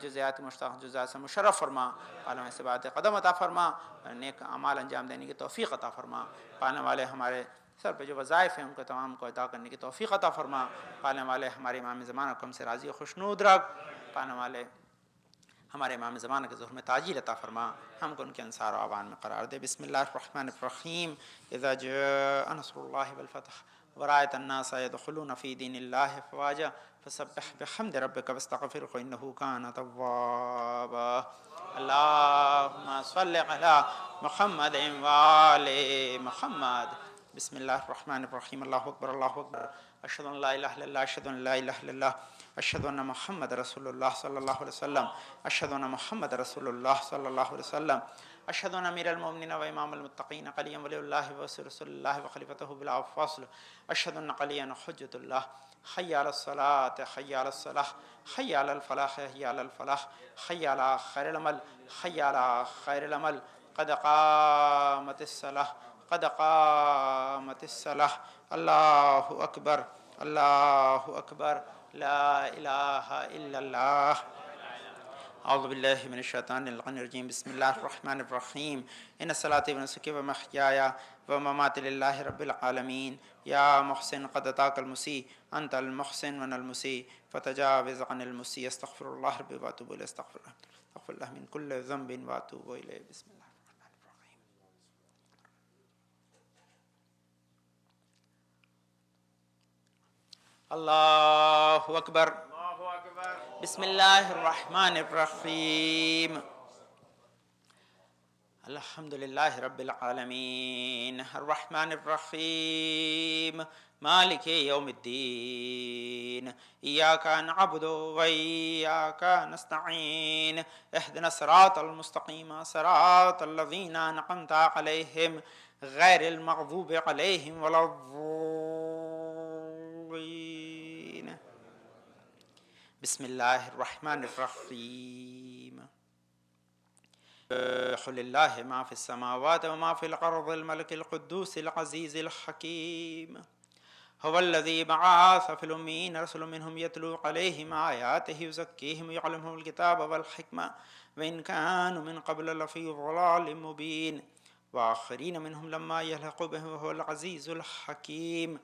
جزیات مشتاق جزات سے مشرف فرما. پالنے سے بات قدم عطا فرما، نیک اعمال انجام دینے کی توفیق عطا فرما. پالنے والے ہمارے سر پہ جو وظائف ہیں ان کو تمام کو ادا کرنے کی توفیق عطا فرما. پالنے والے ہمارے امام زمان حکم سے راضی و خوشنود رکھ. پالنے والے ہمارے امام زمانہ کے ظہور میں تاجیل عطا فرما، ہم کو ان کے انصار و اعوان میں قرار دے۔ بسم اللہ الرحمن الرحیم، اذا جاء نصر اللہ والفتح ورأيت الناس يدخلون في دين الله أفواجا فسبح بحمد ربك واستغفره إنه كان توابا۔ اللهم صل على محمد وآل محمد۔ بسم الله الرحمن الرحيم، الله أكبر الله أكبر، أشهد أن لا إله إلا الله، أشهد أن لا إله إلا الله، أشهد أن محمد رسول الله صلى الله عليه وسلم، أشهد أن محمد رسول الله صلى الله عليه وسلم، أشهد أن أمير المؤمنين وإمام المتقين عليا ولي الله ورسول الله وخليفته بلا فاصل، أشهد أن عليا حجة الله، حي على الصلاة حي على الصلاة حي على الفلاح حي على الفلاح حي على خير العمل حي على خير العمل، قد قامت الصلاة قد قامت الصلاة، الله أكبر الله أكبر، لا إله إلا الله۔ أعوذ بالله من الشيطان اللعين الرجيم، بسم الله الرحمن الرحيم، إن صلاتي ونسكي ومحياي ومماتي لله رب العالمين، يا محسن قد أتاك المسيء، أنت المحسن وأنا المسيء، فتجاوز عن المسيء، أستغفر الله ربي وأتوب إليه، أستغفر الله من كل ذنب وأتوب إليه، بسم الله الرحمن الرحيم۔ الله أكبر، بسم الله الرحمن الرحيم، الحمد لله رب العالمين، الرحمن الرحيم، مالك يوم الدين، إياك نعبد وإياك نستعين، اهدنا الصراط المستقيم صراط الذين أنعمت عليهم غير المغضوب عليهم ولا الضالين، بسم الله الرحمن الرحيم، قل لله ما في السماوات وما في الأرض الملك القدوس العزيز الحكيم، هو الذي بعث في الأميين رسلا منهم يتلو عليهم آياته يزكيهم ويعلمهم الكتاب والحكمة وإن كانوا من قبل لفي ضلال مبين وآخرين منهم لما يلحقوا بهم وهو العزيز الحكيم،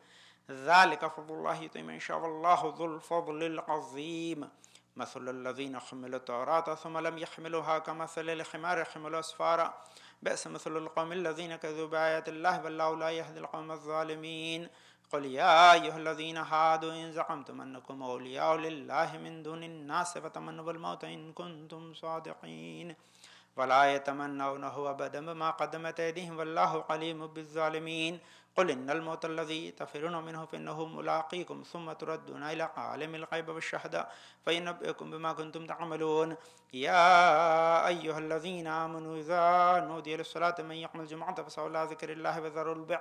ذلك فضل الله يؤتيه من يشاء والله ذو الفضل العظيم، مثل الذين حملوا التوراة ثم لم يحملوها كمثل الحمار يحمل أسفارا بئس مثل القوم الذين كذبوا بآيات الله والله لا يهدي القوم الظالمين، قل يا أيها الذين هادوا إن زعمتم أنكم أولياء لله من دون الناس فتمنوا الموت إن كنتم صادقين ولا يتمنونه أبدا بما قدمت أيديهم والله عليم بالظالمين، قل إن الموت الذي تفرون منه فإنه ملاقيكم ثم تردون إلى عالم الغيب والشهادة فينبئكم بما كنتم تعملون، يا أيها الذين آمنوا إذا نودي للصلاة من يقم الجمعة فاسعوا إلى ذكر الله وذروا البيع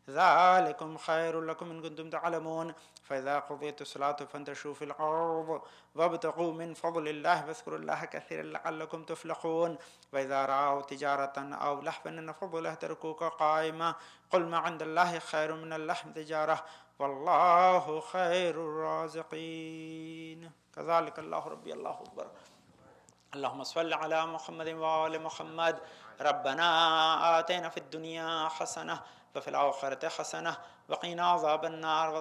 ذلكم خير لكم إن كنتم تعلمون، فإذا قضيت الصلاة فانتشروا في الأرض وابتغوا من فضل الله واذكروا الله كثيرا لعلكم تفلحون، وإذا رأوا تجارة أو لهوا انفضوا إليها تركوك قائما، قل ما عند الله خير من اللحم تجارة والله خير الرازقين، كذلك الله ربي الله أكبر، اللهم صل على محمد وآل محمد، ربنا آتنا في الدنيا حسنة وفي الآخرة حسنة وقنا عذاب النار